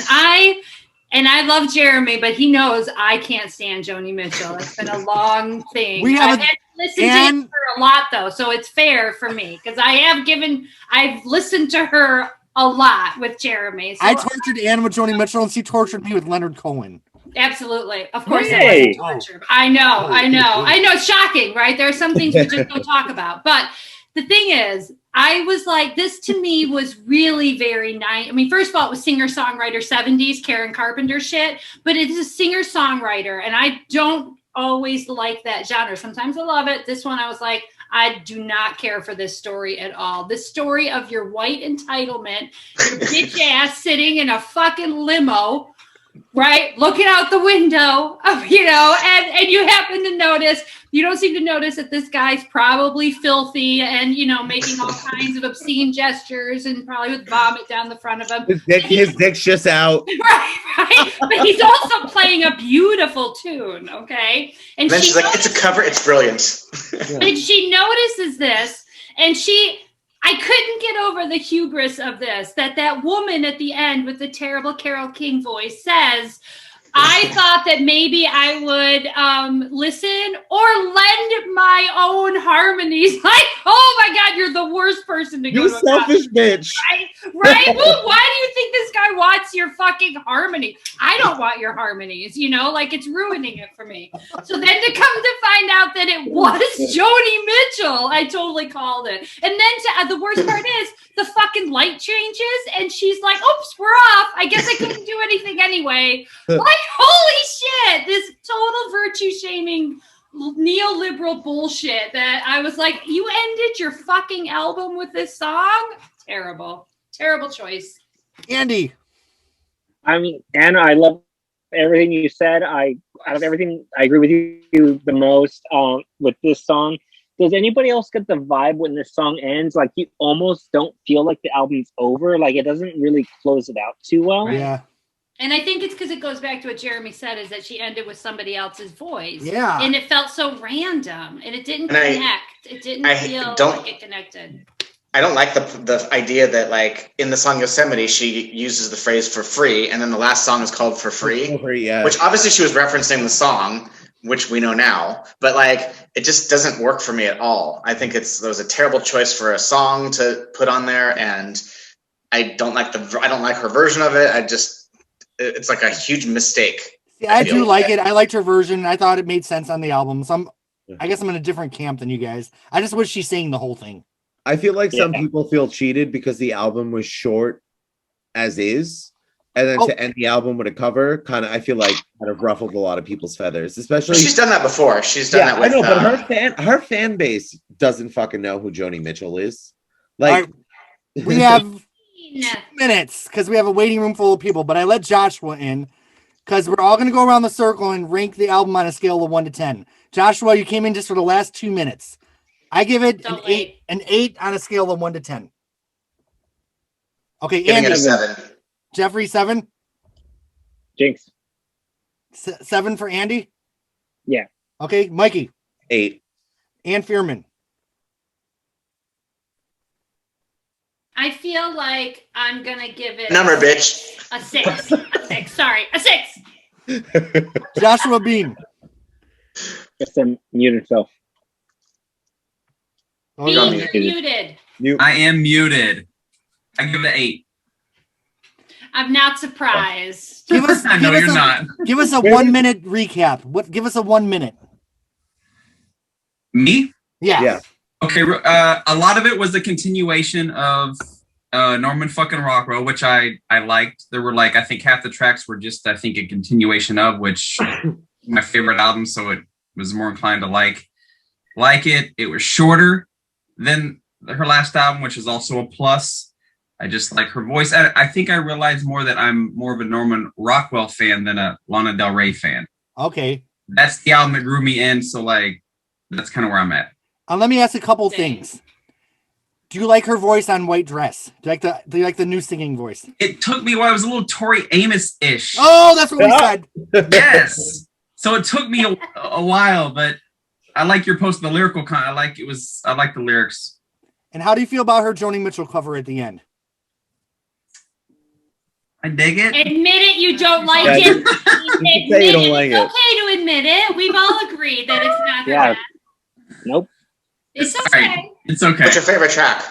[SPEAKER 3] And I love Jeremy, but he knows I can't stand Joni Mitchell. It's been a long thing. I've had to listen to her a lot, though, so it's fair for me because I've listened to her a lot with Jeremy. So
[SPEAKER 1] I tortured Anne with Joni Mitchell, and she tortured me with Leonard Cohen.
[SPEAKER 3] Absolutely, of course,
[SPEAKER 5] Hey.
[SPEAKER 3] it was torture. I know. It's shocking, right? There are some things we just don't talk about, but the thing is, I was like, this to me was really very nice. I mean, first of all, it was singer-songwriter 70s, Karen Carpenter shit, but it is a singer-songwriter, and I don't always like that genre. Sometimes I love it. This one, I was like, I do not care for this story at all. This story of your white entitlement, your bitch ass sitting in a fucking limo, right? Looking out the window, and you happen to notice, you don't seem to notice that this guy's probably filthy and, making all kinds of obscene gestures and probably with vomit down the front of him.
[SPEAKER 6] His dick's just out.
[SPEAKER 3] Right. But he's also playing a beautiful tune, okay?
[SPEAKER 2] And then she's like, it's a cover, it's brilliant.
[SPEAKER 3] And she notices this, and I couldn't get over the hubris of this, that woman at the end with the terrible Carole King voice says, I thought that maybe I would listen or lend my own harmonies. Like, oh my God, you're the worst person to go
[SPEAKER 6] You
[SPEAKER 3] to a
[SPEAKER 6] selfish bitch.
[SPEAKER 3] Right? Well, why do you think this guy wants your fucking harmony? I don't want your harmonies, like it's ruining it for me. So then to come to find out that it was Joni Mitchell, I totally called it. And then the worst part is the fucking light changes and she's like, oops, we're off. I guess I couldn't do anything anyway. Like, holy shit, this total virtue shaming neoliberal bullshit that I was like, you ended your fucking album with this song? Terrible choice.
[SPEAKER 1] Andy.
[SPEAKER 5] I mean, Anna, I love everything you said. Out of everything, I agree with you the most with this song. Does anybody else get the vibe when this song ends? Like, you almost don't feel like the album's over. Like, it doesn't really close it out too well.
[SPEAKER 1] Yeah.
[SPEAKER 3] And I think it's because it goes back to what Jeremy said, is that she ended with somebody else's voice.
[SPEAKER 1] Yeah.
[SPEAKER 3] And it felt so random, and it didn't connect. It didn't feel like it connected.
[SPEAKER 2] I don't like the idea that, like, in the song Yosemite, she uses the phrase "for free," and then the last song is called "For Free,"
[SPEAKER 6] Yeah.
[SPEAKER 2] which obviously she was referencing the song, which we know now. But like, it just doesn't work for me at all. I think there was a terrible choice for a song to put on there, and I don't like her version of it. It's like a huge mistake.
[SPEAKER 1] Yeah, I do like it. I liked her version. I thought it made sense on the album. So I guess I'm in a different camp than you guys. I just wish she sang the whole thing.
[SPEAKER 6] I feel like some people feel cheated because the album was short as is. And then to end the album with a cover, I feel like kind of ruffled a lot of people's feathers, especially.
[SPEAKER 2] She's done that before. She's done that with.
[SPEAKER 6] I know, but her fan base doesn't fucking know who Joni Mitchell is. Like,
[SPEAKER 1] we have 2 minutes because we have a waiting room full of people, but I let Joshua in because we're all going to go around the circle and rank the album on a scale of 1 to 10. Joshua, you came in just for the last 2 minutes. I give it an 8 on a scale of 1 to 10. Okay,
[SPEAKER 2] Giving
[SPEAKER 1] Andy,
[SPEAKER 2] it a 7.
[SPEAKER 1] Jeffrey, 7.
[SPEAKER 5] Jinx.
[SPEAKER 1] 7 for Andy.
[SPEAKER 5] Yeah.
[SPEAKER 1] Okay, Mikey.
[SPEAKER 6] 8.
[SPEAKER 1] Ann Fearman.
[SPEAKER 3] I feel like I'm gonna give it
[SPEAKER 2] Number, bitch.
[SPEAKER 3] a 6. A 6. Sorry, a 6.
[SPEAKER 1] Joshua Bean.
[SPEAKER 5] Just mute himself.
[SPEAKER 1] Oh,
[SPEAKER 3] Bean,
[SPEAKER 1] yeah.
[SPEAKER 3] you're muted.
[SPEAKER 7] I am muted. I give it an 8.
[SPEAKER 3] I'm not surprised.
[SPEAKER 1] Give us,
[SPEAKER 7] I know you're not.
[SPEAKER 1] Give us a 1 minute recap. Give us a 1 minute.
[SPEAKER 7] Me?
[SPEAKER 1] Yeah.
[SPEAKER 7] Okay. A lot of it was a continuation of Norman fucking Rockwell, which I liked. There were I think half the tracks were just, I think, a continuation of, which my favorite album, so it was more inclined to like it. It was shorter than her last album, which is also a plus. I just like her voice. I think I realized more that I'm more of a Norman Rockwell fan than a Lana Del Rey fan.
[SPEAKER 1] Okay.
[SPEAKER 7] That's the album that grew me in, so that's kind of where I'm at.
[SPEAKER 1] Let me ask a couple things. Do you like her voice on White Dress? Do you like the new singing voice?
[SPEAKER 7] It took me a while. I was a little Tori Amos-ish.
[SPEAKER 1] Oh, that's what we said.
[SPEAKER 7] Yes. So it took me a while, but I like your post, the lyrical I like the lyrics.
[SPEAKER 1] And how do you feel about her Joni Mitchell cover at the end?
[SPEAKER 7] I dig it.
[SPEAKER 3] Admit it, you don't like it. Admit
[SPEAKER 6] say you don't like
[SPEAKER 3] it's
[SPEAKER 6] it.
[SPEAKER 3] okay to admit it. We've all agreed that it's not
[SPEAKER 5] Yeah.
[SPEAKER 3] bad.
[SPEAKER 5] Nope.
[SPEAKER 3] It's
[SPEAKER 7] All
[SPEAKER 3] okay.
[SPEAKER 7] right. It's okay.
[SPEAKER 2] What's your favorite track?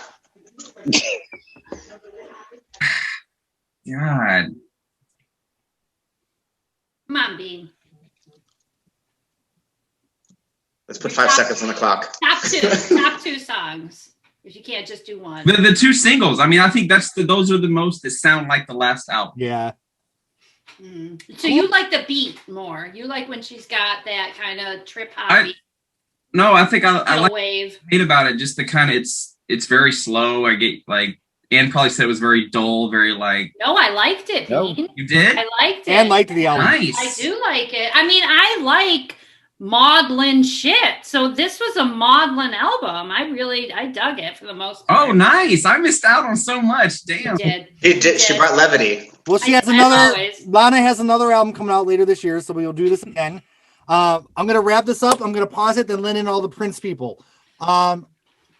[SPEAKER 7] God.
[SPEAKER 3] Come on, Bean.
[SPEAKER 2] Let's put 5 seconds on the clock.
[SPEAKER 3] Top two songs. If you can't just do one.
[SPEAKER 7] The 2 singles. I mean, I think those are the most that sound like the last album.
[SPEAKER 1] Yeah.
[SPEAKER 3] So you like the beat more. You like when she's got that kind of trip hop beat.
[SPEAKER 7] No, I think I like
[SPEAKER 3] wave.
[SPEAKER 7] hate about it. Just the kind of it's very slow. I get Anne probably said it was very dull, very
[SPEAKER 3] No, I liked it, Bean.
[SPEAKER 7] You did?
[SPEAKER 3] I liked it.
[SPEAKER 1] And liked the album.
[SPEAKER 7] Nice.
[SPEAKER 3] I do like it. I mean, I like maudlin shit. So this was a maudlin album. I dug it for the most part.
[SPEAKER 7] Oh, nice. I missed out on so much. Damn.
[SPEAKER 2] He did. She brought levity.
[SPEAKER 1] Well, she has Lana has another album coming out later this year, so we will do this again. I'm going to wrap this up. I'm going to pause it, then let in all the Prince people.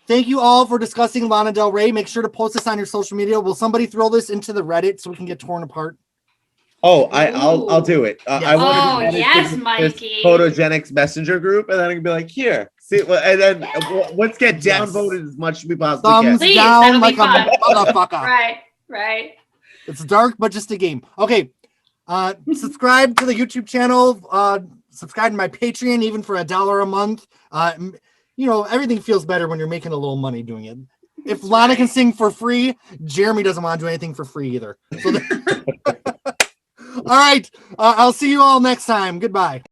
[SPEAKER 1] Thank you all for discussing Lana Del Rey. Make sure to post this on your social media. Will somebody throw this into the Reddit so we can get torn apart?
[SPEAKER 6] Oh, I'll do it. I want to
[SPEAKER 3] yes, Mikey.
[SPEAKER 6] Phonogenics messenger group, and then I can be like, here, see, and then let's get downvoted as much as we possibly
[SPEAKER 1] Thumbs
[SPEAKER 6] can.
[SPEAKER 1] down like a motherfucker.
[SPEAKER 3] Right.
[SPEAKER 1] It's dark, but just a game. Okay. Subscribe to the YouTube channel. Subscribe to my Patreon, even for $1 a month. Everything feels better when you're making a little money doing it. If Lana can sing for free, Jeremy doesn't want to do anything for free either. So all right. I'll see you all next time. Goodbye.